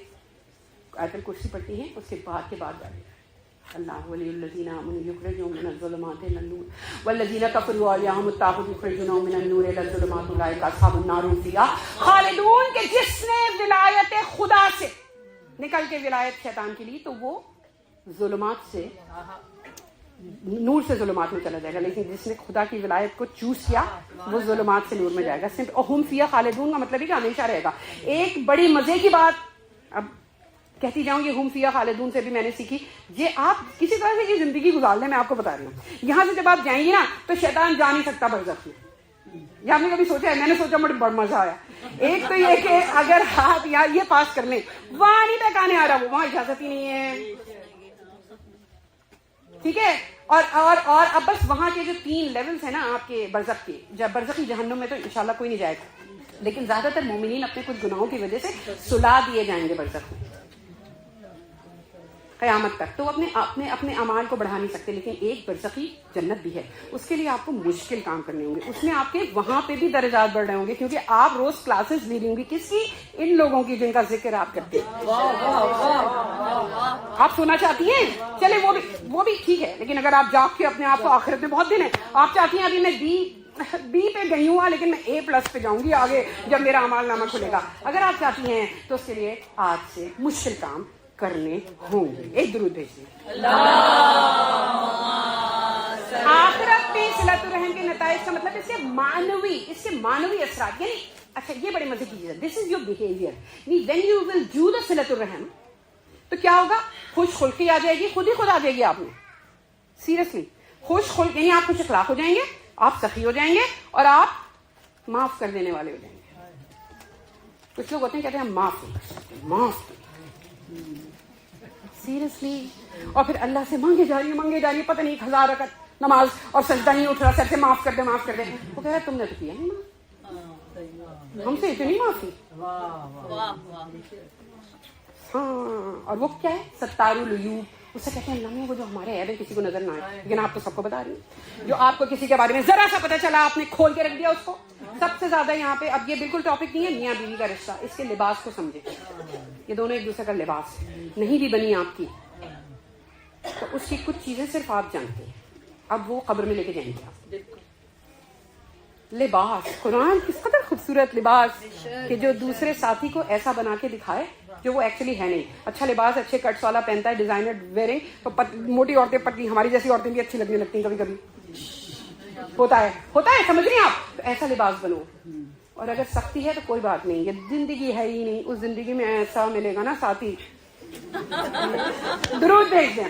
آیت الکرسی پڑھتی ہیں, اس کے بعد اللہ ولی الذین آمنوا یخرجهم من الظلمات الى النور والذین کفروا اولیاءهم الطاغوت یخرجونهم من النور الى الظلمات اولئک اصحاب النار هم فیہا خالدون. کہ جس نے ولایت خدا سے نکل کے ولایت شیطان کی لی تو وہ ظلمات سے, نور سے ظلمات میں چلا جائے گا, لیکن جس نے خدا کی ولایت کو چوز کیا وہ ظلمات سے نور میں جائے گا. اور ہم فیہا خالدون کا مطلب ہے کہ ہمیشہ رہے گا. ایک بڑی مزے کی بات اب کہتی جاؤں, یہ ہم فیہا خالدون سے بھی میں نے سیکھی, یہ آپ کسی طرح سے یہ زندگی گزار لیں. میں آپ کو بتا رہی ہوں, یہاں سے جب آپ جائیں گی نا تو شیطان جا نہیں سکتا برزخ میں. یہ آپ نے کبھی سوچا ہے؟ میں نے سوچا, مجھے بڑا مزہ آیا. ایک تو یہ کہ اگر آپ یہاں یہ پاس کر لیں, وہاں نہیں بہکانے آ رہا, وہ وہاں اجازت ہی نہیں ہے, ٹھیک ہے. اور اب بس وہاں کے جو 3 لیولز ہیں نا آپ کے برزخ کے, جب برزخی جہنم میں تو انشاءاللہ کوئی نہیں جائے گا, لیکن زیادہ تر مومنین اپنے کچھ گناہوں کی وجہ سے سلا دیے جائیں گے برزخ میں قیامت تک. تو اپنے اعمال کو بڑھا نہیں سکتے, لیکن ایک برزخی جنت بھی ہے, اس کے لیے آپ کو مشکل کام کرنے ہوں گے. اس میں آپ کے وہاں پہ بھی درجات بڑھ رہے ہوں گے, کیونکہ آپ روز کلاسز لے رہی ہوں گی. کس کی؟ ان لوگوں کی جن کا ذکر آپ کرتے ہیں. آپ سونا چاہتی ہیں, چلے وہ بھی ٹھیک ہے, لیکن اگر آپ جاگ کے اپنے آپ کو آخرت میں بہت دن ہے, آپ چاہتی ہیں ابھی میں بی پہ گئی ہوں لیکن میں A+ پہ جاؤں گی آگے جب میرا اعمال نامہ کھلے گا. اگر آپ چاہتی ہیں تو اس کے لیے آج سے مشکل کام کرنے ہوں گے. ایک درود بھیجیے. آخرت میں صلۃ الرحم کے نتائج کا مطلب اس کے معنوی اثرات. یعنی اچھا یہ بڑے مزے کی چیز ہے, this is your behaviour. When you will do the صلۃ الرحم تو کیا ہوگا؟ خوش خلقی آ جائے گی, خود ہی خود آ جائے گی آپ میں. سیریسلی خوش خلق, یعنی آپ خوش اخلاق ہو جائیں گے, آپ سخی ہو جائیں گے, اور آپ معاف کر دینے والے ہو جائیں گے. کچھ لوگ ہوتے ہیں کہتے ہیں معاف سیریسلی, اور پھر اللہ سے مانگے جا رہی ہے, پتہ نہیں 1000 رکعت نماز اور سجدہ نہیں اٹھ رہا, سر سے معاف کر دے. وہ کہہ رہا ہے تم نے تو کیا نہیں, ہم سے اتنی معافی. ہاں, اور وہ کیا ہے؟ ستار العیوب. اس سے کہتے ہیں اللہ میں وہ جو ہمارے عیب ہے کسی کو نظر نہ آئے, لیکن آپ تو سب کو بتا رہی ہیں. جو آپ کو کسی کے بارے میں ذرا سا پتا چلا آپ نے کھول کے رکھ دیا اس کو. سب سے زیادہ یہاں پہ, اب یہ بالکل ٹاپک نہیں ہے میاں بیوی کا رشتہ, اس کے لباس کو سمجھے. یہ دونوں ایک دوسرے کا لباس نہیں بھی بنی آپ کی, تو اس کی کچھ چیزیں صرف آپ جانتے ہیں, اب وہ قبر میں لے کے جائیں گے آپ. لباس, قرآن کس قدر خوبصورت لباس کہ جو دوسرے ساتھی کو ایسا بنا کے دکھائے جو وہ ایکچولی ہے نہیں. اچھا لباس اچھے کٹس والا پہنتا ہے, ڈیزائنر ویئرنگ, تو موٹی عورتیں پتلی, ہماری جیسی عورتیں بھی اچھی لگنے لگتی ہیں کبھی کبھی, ہوتا ہے سمجھ رہی ہیں آپ. تو ایسا لباس بنو, اور اگر سختی ہے تو کوئی بات نہیں, یہ زندگی ہے ہی نہیں, اس زندگی میں ایسا ملے گا نا ساتھی. درود بھیج دیں.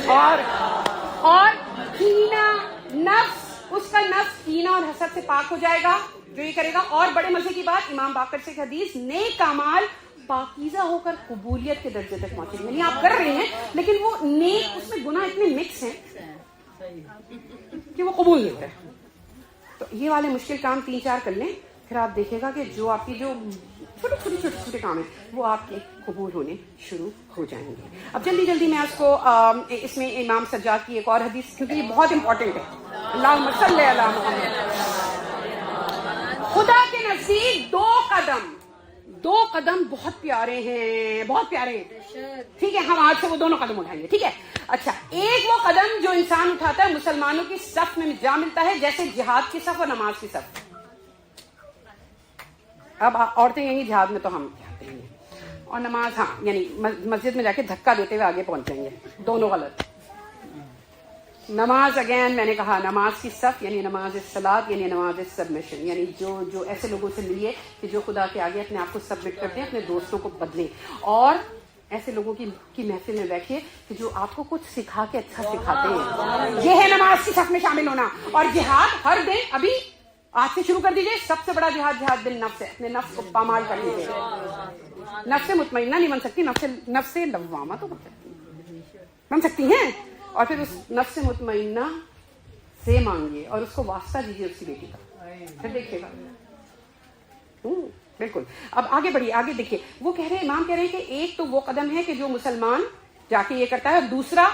اور کینہ نفس اس کا نفس کینہ اور حسد سے پاک ہو جائے گا جو یہ کرے گا. اور بڑے مزے کی بات, امام باقر سے ایک حدیث, نیک اعمال پاکیزہ ہو کر قبولیت کے درجے تک پہنچے. یعنی آپ کر رہے ہیں لیکن وہ نیک, اس میں گناہ اتنے مکس ہیں کہ وہ قبول نہیں ہو رہے. تو یہ والے مشکل کام 3-4 کر لیں, پھر آپ دیکھیں گا کہ جو آپ کی جو چھوٹے کام ہیں وہ آپ کے قبول ہونے شروع ہو جائیں گے. اب جلدی جلدی میں اس کو اس میں امام سجاد کی ایک اور حدیث, کیونکہ یہ بہت امپورٹنٹ ہے. اللہم صلی علی محمد. خدا کے نزدیک 2 قدم بہت پیارے ہیں, بہت پیارے ہیں. ٹھیک ہے, ہم آج سے وہ دونوں قدم اٹھائیں گے. ٹھیک ہے, اچھا. ایک وہ قدم جو انسان اٹھاتا ہے مسلمانوں کی صف میں جا ملتا ہے, جیسے جہاد کی صف اور نماز کی صف. اب عورتیں یہیں جہاد میں تو ہم جاتے ہیں, اور نماز ہاں یعنی مسجد میں جا کے دھکا دیتے ہوئے آگے پہنچ جائیں گے. دونوں غلط. نماز اگین میں نے کہا, نماز کی صف یعنی نماز صلاۃ یعنی نماز سبمیشن, یعنی جو ایسے لوگوں سے ملیے کہ جو خدا کے آگے اپنے آپ کو سبمٹ کرتے ہیں, اپنے دوستوں کو بدلیں, اور ایسے لوگوں کی محفل میں بیٹھیے کہ جو آپ کو کچھ سکھا کے اچھا سکھاتے ہیں. یہ ہے نماز کی صف میں شامل ہونا. اور جہاد ہر دن, ابھی آج سے شروع کر دیجیے. سب سے بڑا جہاد دل نفس ہے. اپنے نفس کو پامال کر لیجیے. نفس مطمئنہ نہیں بن سکتی, نفس لوامہ تو بن سکتی ہیں. اور پھر اس نفس مطمئنہ سے مانگیے اور اس کو واسطہ دیجیے اس کی بیٹی کا, پھر دیکھیے گا. بالکل. اب آگے بڑھیے, آگے دیکھیے. وہ کہہ رہے ہیں, امام کہہ رہے ہیں کہ ایک تو وہ قدم ہے کہ جو مسلمان جا کے یہ کرتا ہے, اور دوسرا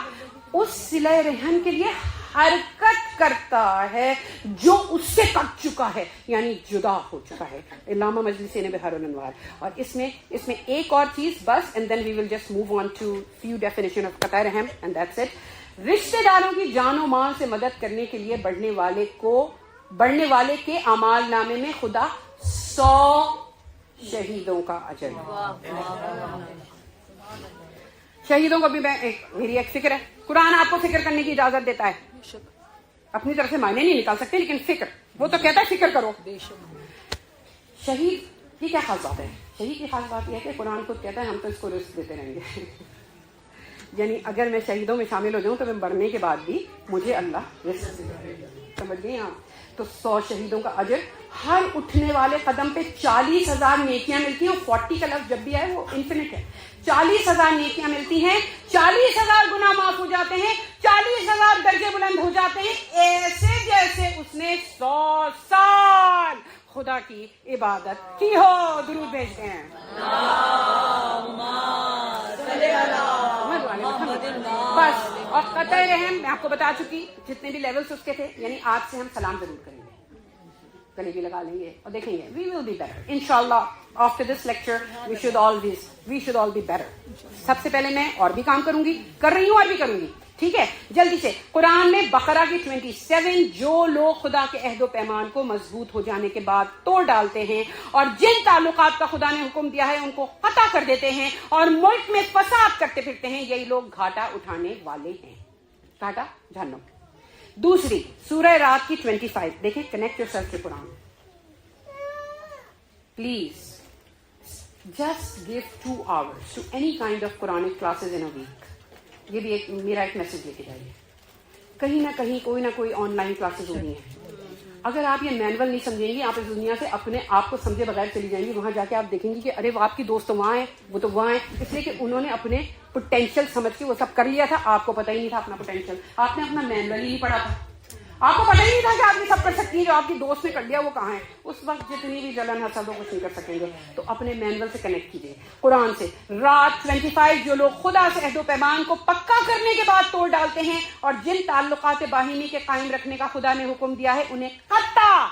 اس صلہ رحم کے لیے حرکت کرتا ہے جو اس سے کٹ چکا ہے, یعنی جدا ہو چکا ہے. علامہ مجلسی نے بہار الانوار. اور اس میں ایک اور چیز بس, and then we will just move on to few definition of قطع رحم, اینڈ دیٹس اٹ. رشتے داروں کی جان و مال سے مدد کرنے کے لیے بڑھنے والے کے اعمال نامے میں خدا 100 شہیدوں کا اجر. شہیدوں کو بھی میری ایک فکر ہے. قرآن آپ کو فکر کرنے کی اجازت دیتا ہے. اپنی طرف سے معنی نہیں نکال سکتے, لیکن فکر, وہ تو کہتا ہے فکر کرو. شہید کی کیا خاص بات ہے؟ شہید کی خاص بات یہ ہے کہ قرآن خود کہتا ہے ہم تو اس کو رزق دیتے رہیں گے. یعنی اگر میں شہیدوں میں شامل ہو جاؤں تو میں مرنے کے بعد بھی مجھے اللہ رزق دے. سمجھ گئے آپ؟ تو 100 شہیدوں کا اجر. ہر اٹھنے والے قدم پہ 40,000 نیکیاں ملتی ہیں. 40 کا لفظ جب بھی آئے وہ انفینٹ ہے. 40,000 نیکیاں ملتی ہیں, 40,000 گناہ معاف ہو جاتے ہیں, 40,000 درجے بلند ہو جاتے ہیں, ایسے جیسے اس نے 100 سال خدا کی عبادت کی ہو. درود بھیجتے ہیں. بس. اور قطع رحم میں آپ کو بتا چکی, جتنے بھی لیولز اس کے تھے, یعنی آج سے ہم سلام ضرور کریں گے, گلے بھی لگا لیں گے, اور دیکھیں گے وی ول بی بیٹر انشاءاللہ. After this lecture we should all be better. سب سے پہلے میں اور بھی کام کروں گی, کر رہی ہوں اور بھی کروں گی. ٹھیک ہے, جلدی سے. قرآن میں بقرہ کی 27, جو لوگ خدا کے عہد و پیمان کو مضبوط ہو جانے کے بعد توڑ ڈالتے ہیں اور جن تعلقات کا خدا نے حکم دیا ہے ان کو قطع کر دیتے ہیں اور ملک میں فساد کرتے پھرتے ہیں, یہی لوگ گھاٹا اٹھانے والے ہیں. گھاٹا جہنم. دوسری سورہ رات کی 25 دیکھیں. Connect yourself to Quran. Please just give 2 hours to any kind of Quranic classes in a week. یہ بھی میرا ایک میسج لے کے جائیے. کہیں نہ کہیں کوئی نہ کوئی آن لائن کلاسز ہو رہی ہیں. اگر آپ یہ مینول نہیں سمجھیں گی, آپ اس دنیا سے اپنے آپ کو سمجھے بغیر چلی جائیں گی. وہاں جا کے آپ دیکھیں گی کہ ارے وہ آپ کی دوست وہاں ہیں, وہ تو وہاں ہیں, اس لیے کہ انہوں نے اپنے پوٹینشیل سمجھ کے وہ سب کر لیا تھا. آپ کو پتہ ہی نہیں تھا اپنا پوٹینشیل. آپ نے اپنا مینول ہی نہیں پڑھا تھا. آپ کو پتہ ہی نہیں تھا کہ آپ یہ سب کر سکتی ہیں. جو آپ کی دوست نے کر لیا وہ کہاں ہے. اس وقت جتنی بھی جلن حسد ہو کچھ نہیں کر سکیں گے. تو اپنے مینول سے کنیکٹ کیجیے قرآن سے. رات 25, جو لوگ خدا سے عہد و پیمان کو پکا کرنے کے بعد توڑ ڈالتے ہیں اور جن تعلقات باہمی کے قائم رکھنے کا خدا نے حکم دیا ہے انہیں قطع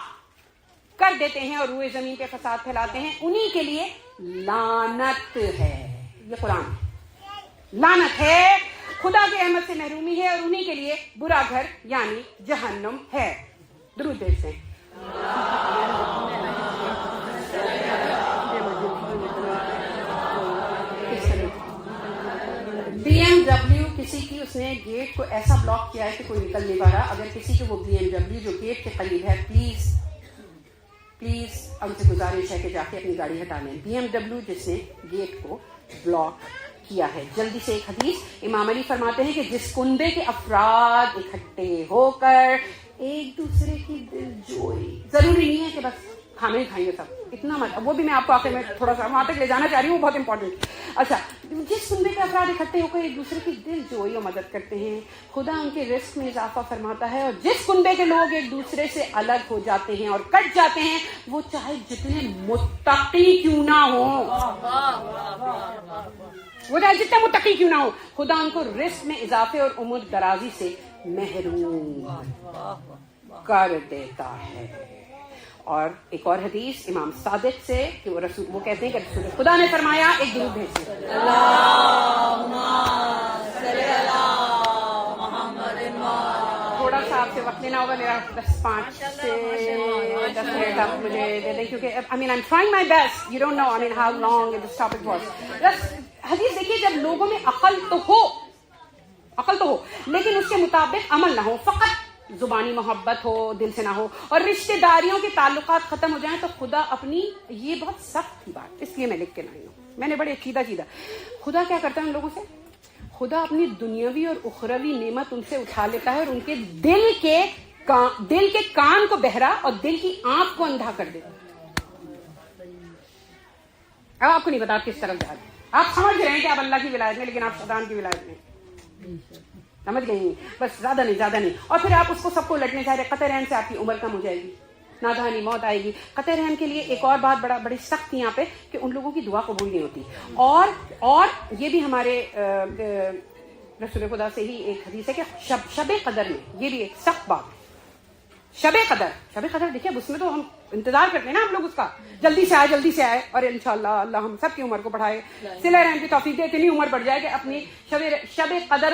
کر دیتے ہیں اور روئے زمین پہ فساد پھیلاتے ہیں, انہی کے لیے لعنت ہے. یہ قرآن لعنت ہے, خدا کے احمد سے محرومی ہے, اور انہی کے لیے برا گھر یعنی جہنم ہے. درود بھیجتے ہیں. BMW کسی کی, اس نے گیٹ کو ایسا بلاک کیا ہے کہ کوئی نکل نہیں پا رہا. اگر کسی کو وہ BMW جو گیٹ کے قریب ہے, پلیز ان سے گزارش ہے کہ جا کے اپنی گاڑی ہٹا لیں. BMW جس نے گیٹ کو بلاک کیا ہے. جلدی سے ایک حدیث. امام علی فرماتے ہیں کہ جس کنبے کے افراد اکٹھے ہو کر ایک دوسرے کی دل جوئی. ضروری نہیں ہے کہ بس کھانا ہی کھائیں گے سب, اتنا مت, وہ بھی میں آپ کو آخر میں تھوڑا سا وہاں تک لے جانا چاہ رہی ہوں, بہت امپورٹنٹ. اچھا, جس کنبے کے افراد اکٹھے ہو کر ایک دوسرے کی دل جوئی اور مدد کرتے ہیں, خدا ان کے رزق میں اضافہ فرماتا ہے. اور جس کنبے کے لوگ ایک دوسرے سے الگ ہو جاتے ہیں اور کٹ جاتے ہیں, وہ چاہے جتنے متقی کیوں نہ ہوں, وہ چاہے جتنے متقی کیوں نہ ہو, خدا ان کو رزق میں اضافے اور عمر درازی سے محروم کر دیتا ہے. اور ایک اور حدیث امام صادق سے کہ وہ کہتے ہیں کہ رسول خدا نے فرمایا, ایک درود بھیجیے, تھوڑا سا آپ سے وقت لینا ہوگا میرا, 5 سے 10 منٹ آپ مجھے دے دیں, کیونکہ I mean I'm trying my best, you don't know I mean how long this topic was. حدیث دیکھیے, جب لوگوں میں عقل تو ہو لیکن اس کے مطابق عمل نہ ہو, فقط زبانی محبت ہو, دل سے نہ ہو, اور رشتہ داریوں کے تعلقات ختم ہو جائیں, تو خدا اپنی, یہ بہت سخت تھی بات اس لیے میں لکھ کے لائی ہوں, میں نے بڑے عقیدہ خدا کیا کرتا ہے ان لوگوں سے, خدا اپنی دنیاوی اور اخروی نعمت ان سے اٹھا لیتا ہے اور ان کے دل کے کان کو بہرا اور دل کی آنکھ کو اندھا کر دیتا ہے. اب آپ کو نہیں پتا آپ کس طرف جا رہے ہیں, آپ سمجھ رہے ہیں کہ آپ اللہ کی ولایت میں, لیکن آپ شیطان کی ولایت میں, سمجھ گئی, بس زیادہ نہیں. اور پھر آپ اس کو سب کو لٹنے چاہ رہے, قطع رحم سے آپ کی عمر کم ہو جائے گی, نادانی موت آئے گی. قطع رحم کے لیے ایک اور بات بڑی سخت تھی یہاں پہ, کہ ان لوگوں کی دعا قبول نہیں ہوتی. اور یہ بھی ہمارے رسول خدا سے ہی ایک حدیث ہے کہ شب قدر میں, یہ بھی ایک سخت بات ہے. شب قدر دیکھیے, اس میں تو ہم انتظار کرتے ہیں نا ہم لوگ اس کا, جلدی سے آئے, اور انشاءاللہ اللہ ہم سب کی عمر کو بڑھائے, صلہ رحم کی توفیق دے, اتنی عمر بڑھ جائے کہ اپنی شب قدر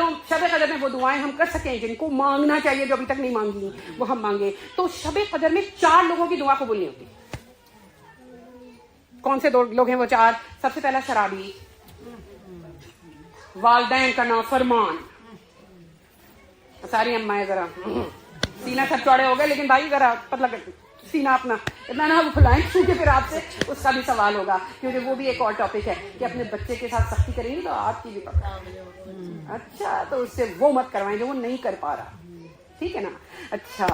میں وہ دعائیں ہم کر سکیں جن کو مانگنا چاہیے, جو ابھی تک نہیں مانگی وہ ہم مانگے. تو شب قدر میں 4 لوگوں کی دعا قبول نہیں ہوتی. کون سے 2 لوگ ہیں وہ 4؟ سب سے پہلا شرابی, والدین کا نافرمان, ساری امائیں ذرا سینہ سب چوڑے ہو گئے, لیکن بھائی ذرا پتلا کر سینہ اپنا اتنا نہ پھلائیں, کیونکہ پھر آپ سے اس کا بھی سوال ہوگا, کیونکہ وہ بھی ایک اور ٹاپک ہے کہ اپنے بچے کے ساتھ سختی کریں گے تو آپ کی بھی پکڑ. اچھا, تو اس سے وہ مت کروائیں جو وہ نہیں کر پا رہا, ٹھیک ہے نا. اچھا,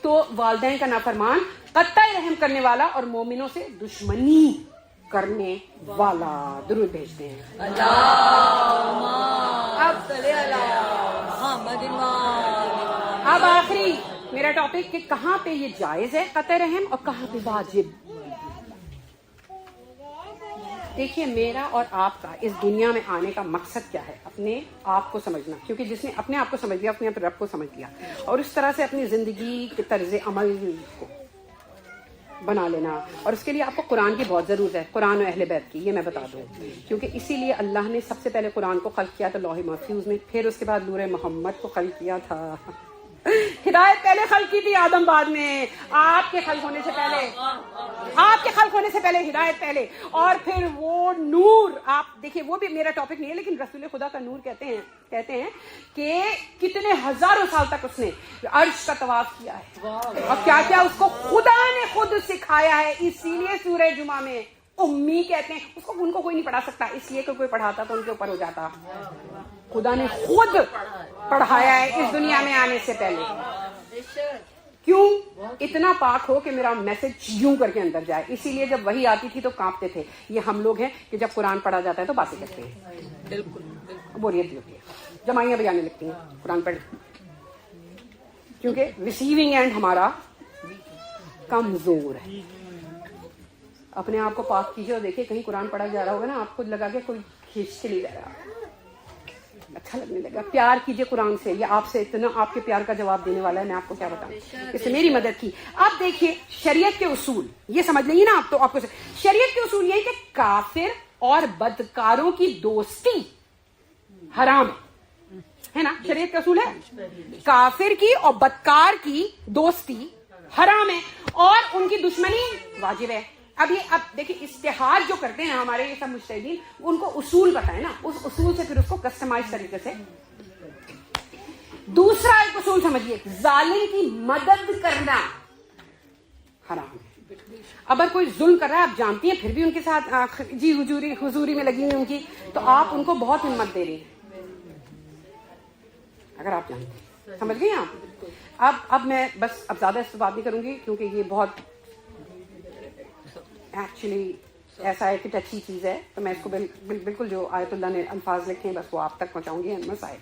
تو والدین کا نافرمان, قطع رحم کرنے والا, اور مومنوں سے دشمنی کرنے والا. درود بھیجتے ہیں. اب آخری میرا ٹاپک کہ کہاں پہ یہ جائز ہے قطع رحم اور کہاں پہ واجب. دیکھیے, میرا اور آپ کا اس دنیا میں آنے کا مقصد کیا ہے, اپنے آپ کو سمجھنا, کیونکہ جس نے اپنے آپ کو سمجھ لیا, اپنے رب کو سمجھ لیا, اور اس طرح سے اپنی زندگی کے طرز عمل کو بنا لینا. اور اس کے لیے آپ کو قرآن کی بہت ضرورت ہے, قرآن و اہل بیت کی, یہ میں بتا دوں, کیونکہ اسی لیے اللہ نے سب سے پہلے قرآن کو خلق کیا تھا لوح محفوظ میں, پھر اس کے بعد نور محمد کو خلق کیا تھا. ہدایت پہلے خلق کی تھی, آدم بعد میں, آپ کے خلق ہونے سے پہلے ہدایت پہلے, اور پھر وہ نور. آپ دیکھیے, وہ بھی میرا ٹاپک نہیں ہے, لیکن رسول خدا کا نور کہتے ہیں کہ کتنے ہزاروں سال تک اس نے عرش کا طواف کیا ہے, اور کیا کیا اس کو خدا نے خود سکھایا ہے. اسی لیے سورہ جمعہ میں امی کہتے ہیں, ان کو کوئی نہیں پڑھا سکتا, اس لیے کہ کوئی پڑھاتا تو ان کے اوپر ہو جاتا. خدا نے خود پڑھایا ہے اس دنیا میں آنے سے پہلے. کیوں؟ اتنا پاک ہو کہ میرا میسج یوں کر کے اندر جائے. اسی لیے جب وہی آتی تھی تو کانپتے تھے. یہ ہم لوگ ہیں کہ جب قرآن پڑھا جاتا ہے تو باتیں کرتے ہیں, بالکل بوریت بھی ہوتی ہے, جمائیاں بھی آنے لگتی ہیں قرآن پڑھ, کیونکہ ریسیونگ اینڈ ہمارا کمزور ہے. اپنے آپ کو پاک کیجیے اور دیکھیے, کہیں قرآن پڑھا جا رہا ہوگا نا, آپ کو لگا کہ کوئی کھینچ کے نہیں جا رہا, اچھا لگنے لگا. پیار کیجیے قرآن سے, یہ آپ سے اتنا آپ کے پیار کا جواب دینے والا ہے, میں آپ کو کیا بتاؤں, اس نے میری مدد کی. آپ دیکھیے شریعت کے اصول یہ سمجھ لیں نا آپ, تو آپ کو شریعت کے اصول یہ کہ کافر اور بدکاروں کی دوستی حرام ہے نا. شریعت کا اصول ہے کافر کی اور بدکار کی دوستی حرام ہے, اور ان کی دشمنی واجب ہے. اب دیکھیں اشتہار جو کرتے ہیں ہمارے یہ سب مجتہدین, ان کو اصول پتہ ہے نا, اس اصول سے پھر اس کو کسٹمائز طریقے سے. دوسرا ایک اصول سمجھیے, ظالم کی مدد کرنا حرام ہے. اگر کوئی ظلم کر رہا ہے, آپ جانتی ہیں, پھر بھی ان کے ساتھ جی حضوری میں لگی ہوئی ان کی, تو آپ ان کو بہت ہمت دے رہی ہیں, اگر آپ جانتے ہیں. سمجھ گئی آپ. اب میں بس اب زیادہ اس پہ بات نہیں کروں گی کیونکہ یہ بہت ایکچولی ایسا ہے کہ ٹچی چیز ہے، تو میں اس کو بالکل جو آیت اللہ نے الفاظ لکھے ہیں بس وہ آپ تک پہنچاؤں گی. مسائل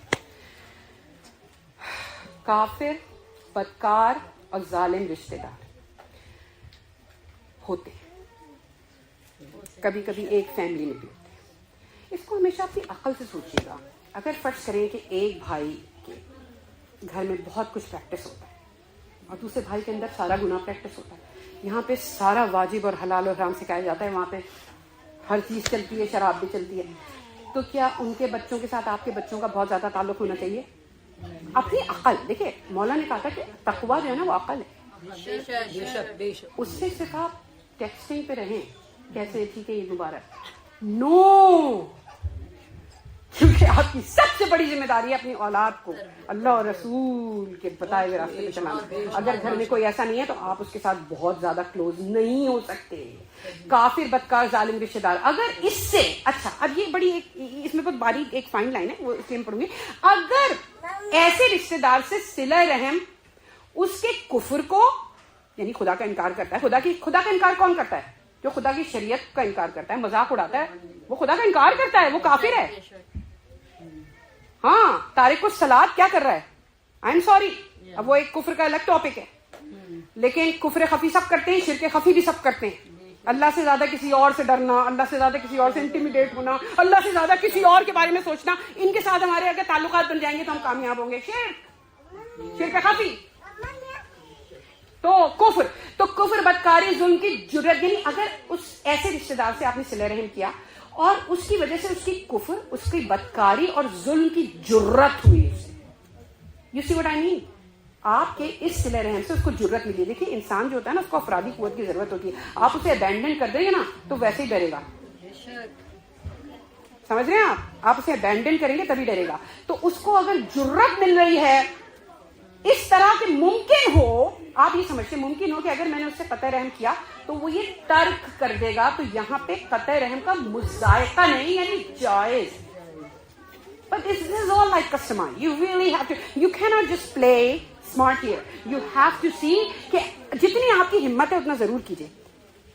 کافر، بدکار اور ظالم رشتے دار ہوتے ہیں، کبھی کبھی ایک فیملی میں بھی ہوتے ہیں. اس کو ہمیشہ اپنی عقل سے سوچیے گا. اگر فرض کریں کہ ایک بھائی کے گھر میں بہت کچھ پریکٹس ہوتا ہے اور دوسرے بھائی کے اندر سارا گناہ پریکٹس ہوتا ہے، یہاں پہ سارا واجب اور حلال اور حرام سکھایا جاتا ہے، وہاں پہ ہر چیز چلتی ہے، شراب بھی چلتی ہے، تو کیا ان کے بچوں کے ساتھ آپ کے بچوں کا بہت زیادہ تعلق ہونا چاہیے؟ اپنی عقل دیکھیں، مولا نے کہا تھا کہ تقویٰ جو ہے نا وہ عقل ہے. اس سے صرف آپ ٹیکسٹنگ پہ رہیں کیسے ٹھیک ہے عید مبارک، نو، کیونکہ آپ کی سب سے بڑی ذمہ داری ہے اپنی اولاد کو اللہ اور رسول کے بتائے ہوئے راستے پہ چلانا. اگر گھر میں کوئی ایسا نہیں ہے تو آپ اس کے ساتھ بہت زیادہ کلوز نہیں ہو سکتے. کافر، بدکار، ظالم رشتے دار. اگر اس سے اچھا، اب یہ بڑی اس میں بہت باریک ایک فائن لائن ہے، وہ اس لیے میں پڑھوں گی. اگر ایسے رشتے دار سے صلہ رحم اس کے کفر کو، یعنی خدا کا انکار کرتا ہے، خدا کا انکار کون کرتا ہے؟ جو خدا کی شریعت کا انکار کرتا ہے، مذاق اڑاتا ہے، وہ خدا کا انکار کرتا ہے، وہ کافر ہے. ہاں، تارک الصلاۃ کیا کر رہا ہے؟ آئی ایم سوری، اب وہ ایک کفر کا الگ ٹاپک ہے، لیکن کفر خفی سب کرتے ہیں، شرک خفی بھی سب کرتے ہیں. اللہ سے زیادہ کسی اور سے ڈرنا، اللہ سے زیادہ کسی اور سے انٹیمیڈیٹ ہونا، اللہ سے زیادہ کسی اور کے بارے میں سوچنا، ان کے ساتھ ہمارے اگر تعلقات بن جائیں گے تو ہم کامیاب ہوں گے. شرک خفی تو کفر، بدکاری، ظلم کی جرت. یعنی اگر اس ایسے رشتے دار سے آپ نے صلہ رحم کیا اور اس کی وجہ سے اس کی کفر، اس کی بدکاری اور ظلم کی جرت ہوئی اسے. یو سی وٹ آئی مین؟ آپ کے اس صلہ رحم سے اس کو جرت ملی. دیکھیے انسان جو ہوتا ہے نا، اس کو افرادی قوت کی ضرورت ہوتی ہے. آپ اسے ابینڈن کر دیں گے نا تو ویسے ہی ڈرے گا. سمجھ رہے ہیں آپ اسے ابینڈن کریں گے تبھی ڈرے گا. تو اس کو اگر جرت مل رہی ہے اس طرح کہ ممکن ہو، آپ یہ سمجھتے ممکن ہو کہ اگر میں نے اس سے قطع رحم کیا تو وہ یہ ترک کر دے گا، تو یہاں پہ قطع رحم کا مذائقہ نہیں، یعنی جائز. But this is all like customized. You really have to, you cannot just play smart here. You have to see کہ جتنی آپ کی ہمت ہے اتنا ضرور کیجئے.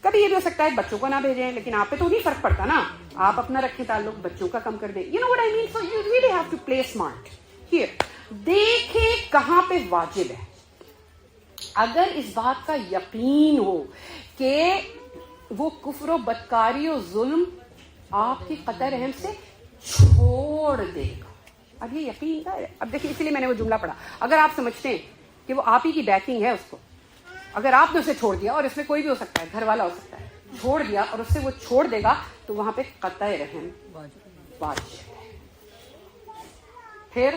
کبھی یہ بھی ہو سکتا ہے بچوں کو نہ بھیجیں، لیکن آپ پہ تو نہیں فرق پڑتا نا، آپ اپنا رکھیں تعلق، بچوں کا کم کر دیں. You know what I mean? So you really have to play smart here. دیکھیں کہاں پہ واجب ہے. اگر اس بات کا یقین ہو کہ وہ کفر و بدکاری و ظلم آپ کی قطع رحم سے چھوڑ دے گا، اب یہ یقین کا ہے. اب دیکھیں، اسی لیے میں نے وہ جملہ پڑھا. اگر آپ سمجھتے ہیں کہ وہ آپ ہی کی بیکنگ ہے، اس کو اگر آپ نے اسے چھوڑ دیا، اور اس میں کوئی بھی ہو سکتا ہے، گھر والا ہو سکتا ہے، چھوڑ دیا اور اس سے وہ چھوڑ دے گا، تو وہاں پہ قطع رحم واجب ہے. پھر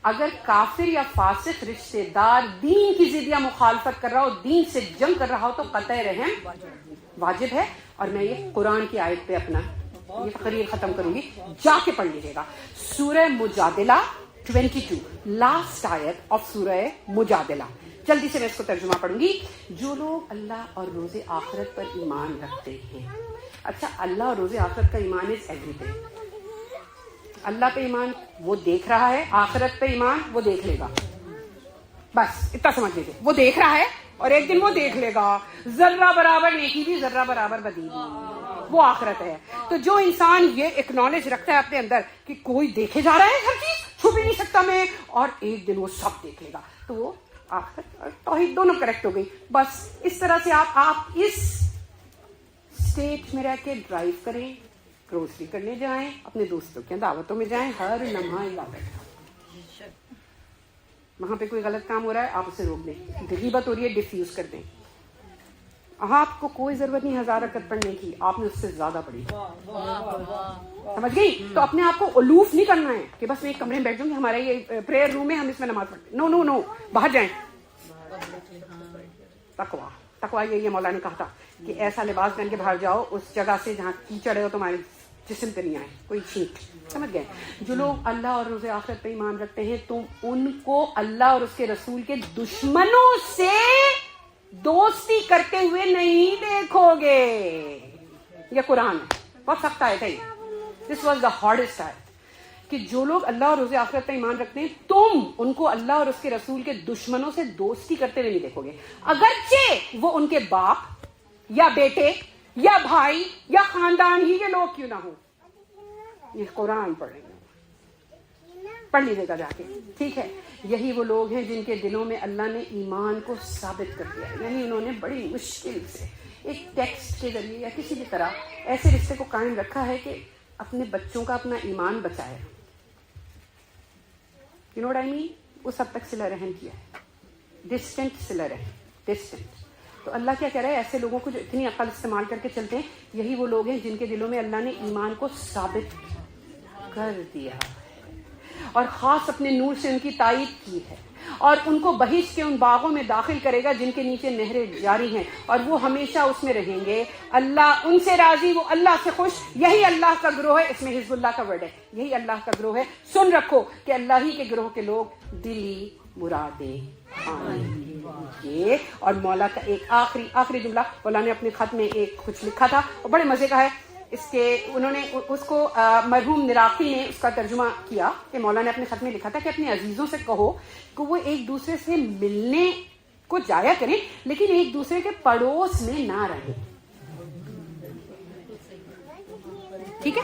اگر کافر یا فاسق رشتے دار دین کی ضد یا مخالفت کر رہا ہو، دین سے جنگ کر رہا ہو، تو قطع رحم واجب ہے. اور میں یہ قرآن کی آیت پہ اپنا یہ تقریر ختم کروں گی، جا کے پڑھ لیجیے گا. سورہ مجادلہ 22، لاسٹ آیت آف سورہ مجادلہ. جلدی سے میں اس کو ترجمہ پڑھوں گی. جو لوگ اللہ اور روز آخرت پر ایمان رکھتے ہیں. اچھا، اللہ اور روز آخرت کا ایمان از ایوری تھنگ. اللہ پہ ایمان وہ دیکھ رہا ہے، آخرت پہ ایمان وہ دیکھ لے گا. بس اتنا سمجھ لیجیے، وہ دیکھ رہا ہے اور ایک دن وہ دیکھ لے گا. ذرہ برابر نیکی بھی، ذرہ برابر بدی بھی، وہ آخرت ہے. تو جو انسان یہ ایکنالج رکھتا ہے اپنے اندر کہ کوئی دیکھے جا رہا ہے، ہر چیز چھپ ہی نہیں سکتا میں، اور ایک دن وہ سب دیکھ لے گا، تو وہ آخرت اور توحید دونوں کریکٹ ہو گئی. بس اس طرح سے آپ اس اسٹیٹ میں رہ کے ڈرائیو کریں، گروسری کرنے جائیں، اپنے دوستوں کے دعوتوں میں جائیں، ہر لمحہ عبادت. وہاں پہ کوئی غلط کام ہو رہا ہے، آپ اسے روک دیں. غیبت ہو رہی ہے، ڈیفیوز کر دیں. آپ کو کوئی ضرورت نہیں 1000 رکعت پڑھنے کی، آپ نے اس سے زیادہ پڑھی. سمجھ گئی؟ تو اپنے آپ کو الوف نہیں کرنا ہے کہ بس میں ایک کمرے میں بیٹھ جاؤں گی، ہمارا یہ پریئر روم ہے، ہم اس میں نماز پڑھتے. نو، باہر جائیں. تقویٰ یہی ہے. مولا نے کہا تھا کہ ایسا لباس پہن کے باہر جاؤ اس جگہ سے جہاں کیچڑ ہے، تمہارے جسم پہ نہیں آئے کوئی چھینٹ. سمجھ گئے؟ جو لوگ اللہ اور روز آخرت پہ ایمان رکھتے ہیں، تم ان کو اللہ اور اس کے رسول کے دشمنوں سے دوستی کرتے ہوئے نہیں دیکھو گے. یہ قرآن ہے، بہت سخت آیت ہے. دس واز دا ہارڈسٹ آیت کہ جو لوگ اللہ اور روز آخرت پر ایمان رکھتے ہیں تم ان کو اللہ اور اس کے رسول کے دشمنوں سے دوستی کرتے ہوئے نہیں دیکھو گے، اگرچہ وہ ان کے باپ یا بیٹے یا بھائی یا خاندان ہی کے لوگ کیوں نہ ہو. یہ قرآن پڑھ لیجیے گا جا کے، ٹھیک ہے. یہی وہ لوگ ہیں جن کے دلوں میں اللہ نے ایمان کو ثابت کر دیا ہے، یعنی انہوں نے بڑی مشکل سے ایک ٹیکسٹ کے ذریعے یا کسی بھی طرح ایسے رشتے کو قائم رکھا ہے کہ اپنے بچوں کا اپنا ایمان بچایا. یو نو وٹ آئی مین؟ اس حد تک صلہ رحم کیا ہے، ڈسٹنٹ صلہ رحم، ڈسٹنٹ. تو اللہ کیا کہہ رہا ہے؟ ایسے لوگوں کو جو اتنی عقل استعمال کر کے چلتے ہیں، یہی وہ لوگ ہیں جن کے دلوں میں اللہ نے ایمان کو ثابت کر دیا ہے اور خاص اپنے نور سے ان کی تائید کی ہے، اور ان کو بہشت کے ان باغوں میں داخل کرے گا جن کے نیچے نہریں جاری ہیں، اور وہ ہمیشہ اس میں رہیں گے. اللہ ان سے راضی، وہ اللہ سے خوش. یہی اللہ کا گروہ ہے. اس میں حزب اللہ کا ورڈ ہے. یہی اللہ کا گروہ ہے. سن رکھو کہ اللہ ہی کے گروہ کے لوگ دلی مرادیں آئیں گے. اور مولا کا ایک آخری جملہ مولا نے اپنے خط میں ایک کچھ لکھا تھا اور بڑے مزے کا ہے. اس کے انہوں نے اس کو مرحوم نراقی نے اس کا ترجمہ کیا کہ مولا نے اپنے خط میں لکھا تھا کہ اپنے عزیزوں سے کہو کہ وہ ایک دوسرے سے ملنے کو جایا کریں لیکن ایک دوسرے کے پڑوس میں نہ رہیں. ٹھیک ہے؟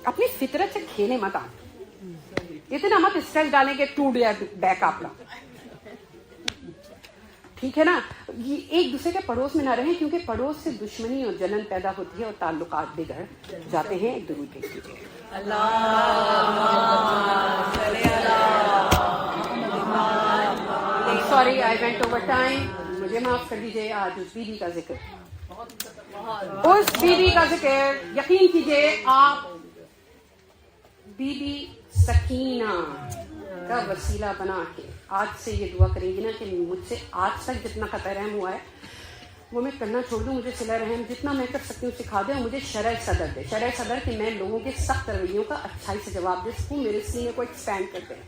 اپنی فطرت سے کھیلے مت. آپ اتنا مت اسٹریس ڈالیں کہ ٹوٹ جائے بیک آپ کا. ٹھیک ہے نا؟ یہ ایک دوسرے کے پڑوس میں نہ رہیں کیونکہ پڑوس سے دشمنی اور جلن پیدا ہوتی ہے اور تعلقات بگڑ جاتے ہیں. ایک درود بھیج دیجیے. Sorry I went over time. مجھے معاف کر دیجیے. آج اس بیوی کا ذکر، اس بیوی کا ذکر یقین کیجیے آپ بی بی سکینہ کا وسیلہ بنا کے آج سے یہ دعا کریں گی نا کہ مجھ سے آج تک جتنا قطع رحم ہوا ہے وہ میں کرنا چھوڑ دوں. مجھے صلہ رحم جتنا میں کر سکتی ہوں سکھا دیں اور مجھے شرع صدر دے. شرع صدر کہ میں لوگوں کے سخت رویوں کا اچھائی سے جواب دے سکوں، میرے سینے کو ایکسپینڈ کر دیں.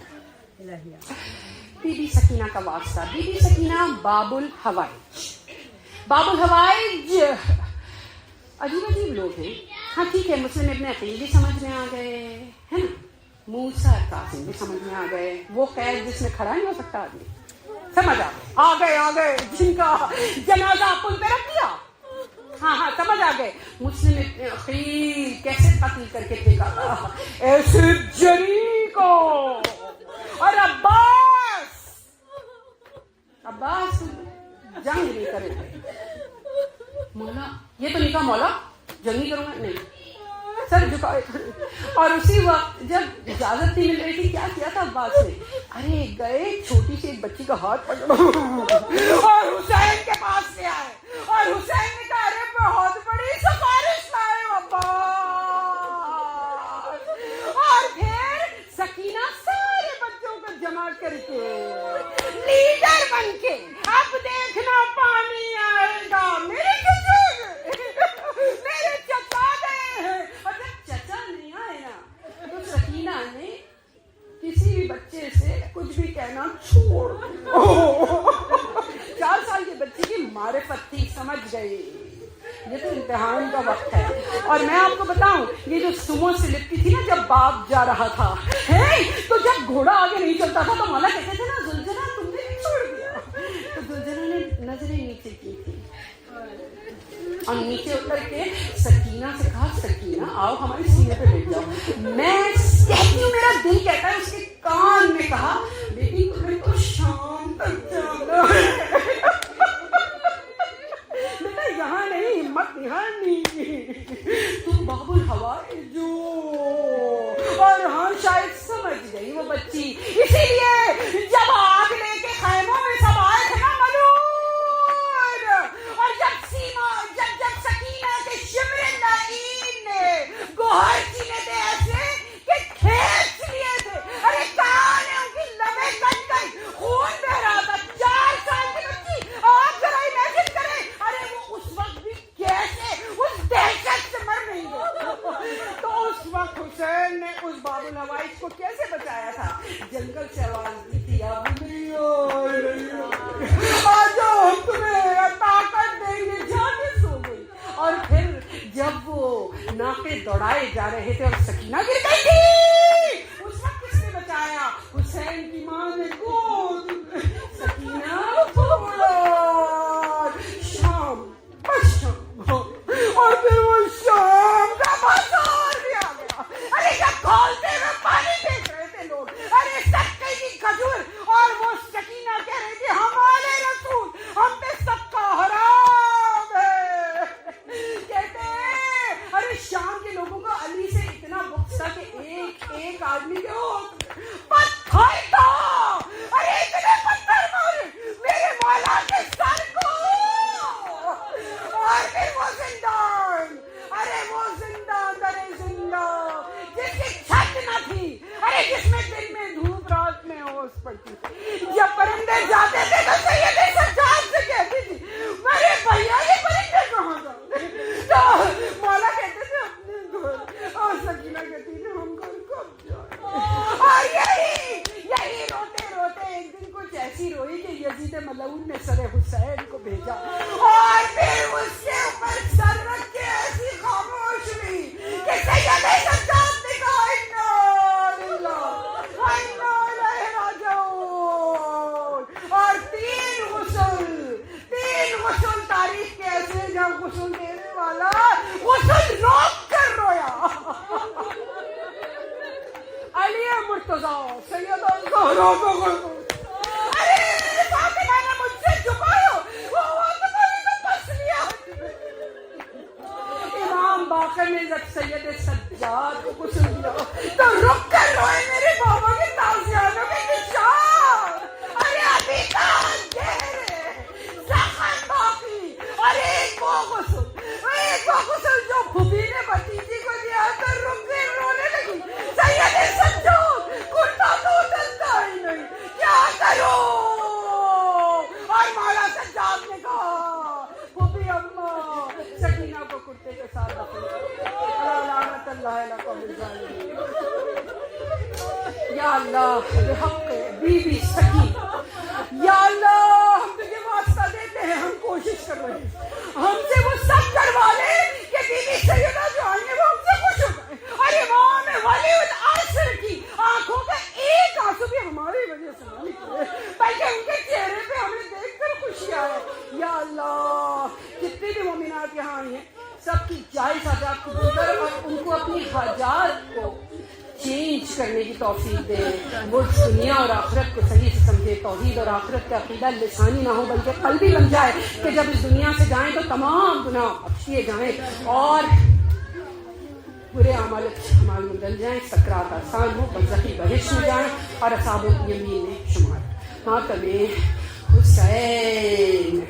بی بی سکینہ کا واسطہ. بی بی سکینہ باب الحوائج. باب الحوائج عجیب عجیب لوگ ہیں. ہاں ٹھیک ہے، مسلم ابن عقیل بھی سمجھ میں آ گئے ہے نا، موسیٰ قاسم بھی سمجھ میں آ گئے. وہ قید جس میں کھڑا نہیں ہو سکتا آدمی، سمجھ آ گئے جن کا جنازہ پل پہ رکھ دیا. ہاں سمجھ آ گئے. مسلم ابن عقیل کیسے قتل کر کے پھینکا تھا ایسے جری کو. اور عباس جنگ نہیں کرے تھے. مولا یہ تو نہیں کہا مولا جنگ نہیں کروں گا، نہیں سر جھکائے. اور اسی وقت جب اجازت نہیں مل رہی تھی کیا کیا تھا عباس نے؟ ارے گئے چھوٹی سی ایک بچی کا ہاتھ پکڑا اور حسین کے پاس سے آئے اور حسین نے کہا ارے بہت بڑی سفارش لائے عباس. اور پھر سکینہ سارے بچوں کو جمع کر کے لیڈر بن کے اب دیکھنا پانی آئے گا. میرے چچا گئے ہیں. اور جب چچا نہیں آئے نا تو سکینہ نے کسی بھی بچے سے کچھ بھی کہنا چھوڑ. 4 سال کے بچے کی معرفت تھی، سمجھ گئی. یہ تو امتحان کا وقت ہے. اور میں آپ کو بتاؤں یہ جو سمو سے لپٹی تھی نا جب باپ جا رہا تھا تو جب گھوڑا آگے نہیں چلتا تھا تو مولا کہتے تھے نا زلزلہ تم نے نہیں چھوڑ دیا. تو زلزلہ نے نظریں نیچے کی تھی اور نیچے اتر کے سکینہ سے کہا سکینہ آؤ ہماری سینے پہ بیٹھ جاؤ. میں کہتی ہوں میرا دل کہتا ہے اس کے کان میں کہا بیٹی تمہیں تو شام تک جانا ہے. بیٹا یہاں نہیں، ہمت یہاں نہیں، تم باب الحوائج جو. اور ہاں شاید سمجھ گئی وہ بچی. اسی لیے جب آگ لے کے خیموں میں سب آئے تھے نا ملون، اور جب سکینہ کے شمر نعیم نے گوہر سینے تھے ایسے کہ کھینچ لیے تھے. ارے کہاں نے ان کی لبیں کٹ گئی، خون بہ رہا تھا. 4 سال کی بچی آپ ذرا امیجن کریں. ارے وہ اس وقت بھی کیسے اس دہشت سے مر نہیں گئی. تو اس وقت حسین نے اس باب الحوائج کو کیسے بچایا تھا؟ جنگل سے آواز دی تھی اب نہیں آجو تمہیں طاقت دیں گے. جانے سو گئی. اور پھر جب وہ ناقے دوڑائے جا رہے تھے اور سکینہ گر گئی تھی حسین کی ماں نے گود سکینہ فولاد شام بس شام اور پھر وہ شام کا بازار بھی آ گیا. ارے جب کھولتے ہوئے پانی دیکھ رہے تھے لوگ, ارے سکے کی کھجور, اور وہ سکینہ کہہ رہی تھی ہمارے رسول ہم پہ سکا حرام ہے. کہتے ہیں ارے شام کے لوگوں کو علی سے اتنا بغض تھا کہ ایک آدمی کے پتھر تھا, ارے اتنے پتھر مارے میرے مولا کے سر کو, اور پھر وہ زندان, ارے وہ زندان درے زندان جس کی چھت نہ تھی, ارے جس میں دن میں دھوپ رات میں اوس پڑتی تھی. جب پرندے جاتے تھے تو سید سجاد سے کہتی تھی میرے بھیا یہ پرندے کہاں گئے, تو مولا کہتے تھے اپنے گھر, اور سکینہ کہتی تھی ہم گھر کب جائیں. اور یہی روتے روتے ایک دن کچھ ایسی روئی کہ یزید ملعون نے سر حسین کو بھیجا, اور پھر اس کے اوپر سر رکھ کے ایسی خاموش ہوئی کہ سید سجاد نے کہا انا للہ و انا الیہ راجعون. اور تین غسل تاریخ کے ایسے جب غسل دینے والا غسل روک کر رویا. علی مرتضیٰ سیدہ زہرا کو ارے فاطمہ نے مجھ سے چھپایا, وہ تمہاری تو پس لیا. امام باقر نے جب سید سجاد کو غسل دیا تو رک کر روئے میرے بابا کے تازیانوں کے نشان. ارے ابھی تک دیر ہے, زخم باقی. اور ایک وہ غسل جو پھوپھی نے بھتیجی کو دیا تو رک کے رونے لگی. سید سجاد کرتا تو ڈلتا ہی نہیں, کیا کروں. اور مولا سجاد نے کہا پھوپھی اماں سکینہ کو کرتے کے ساتھ لعنت اللہ علی قوم الظالمین. یا اللہ بحق بی بی سکینہ, یا اللہ ہم تجھے واسطہ دیتے ہیں, ہم کوشش کر رہے ہیں ہم سے وہ سب کروا لے کہ بی بی سیدہ جو آئیں گے وہ ہم سے خوش ہو جائیں. اور امام ولی العصر کی آنکھوں کا ایک آنسو بھی ہماری وجہ سے نہ نکلے, بلکہ ان کے چہرے پہ ہمیں دیکھ کر خوشی آئے. یا اللہ جتنی بھی مومنات یہاں آئی ہیں سب کی جائز حاجات قبول کر, اور ان کو اپنی حاجات کو چینج کرنے کی توفیق دے. وہ دنیا اور آخرت کو صحیح سے سمجھے, توحید اور آخرت کا عقیدہ لسانی نہ ہو بلکہ قلبی بن جائے کہ جب اس دنیا سے جائیں تو تمام گناہ بخشیے جائیں اور برے اعمال میں ڈل جائیں, سکرات آسان ہو, برزخی بہشت میں جائیں اور اصحاب الیمین میں شمار. ماتم حسین.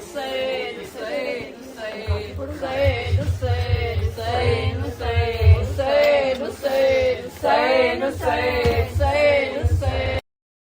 Say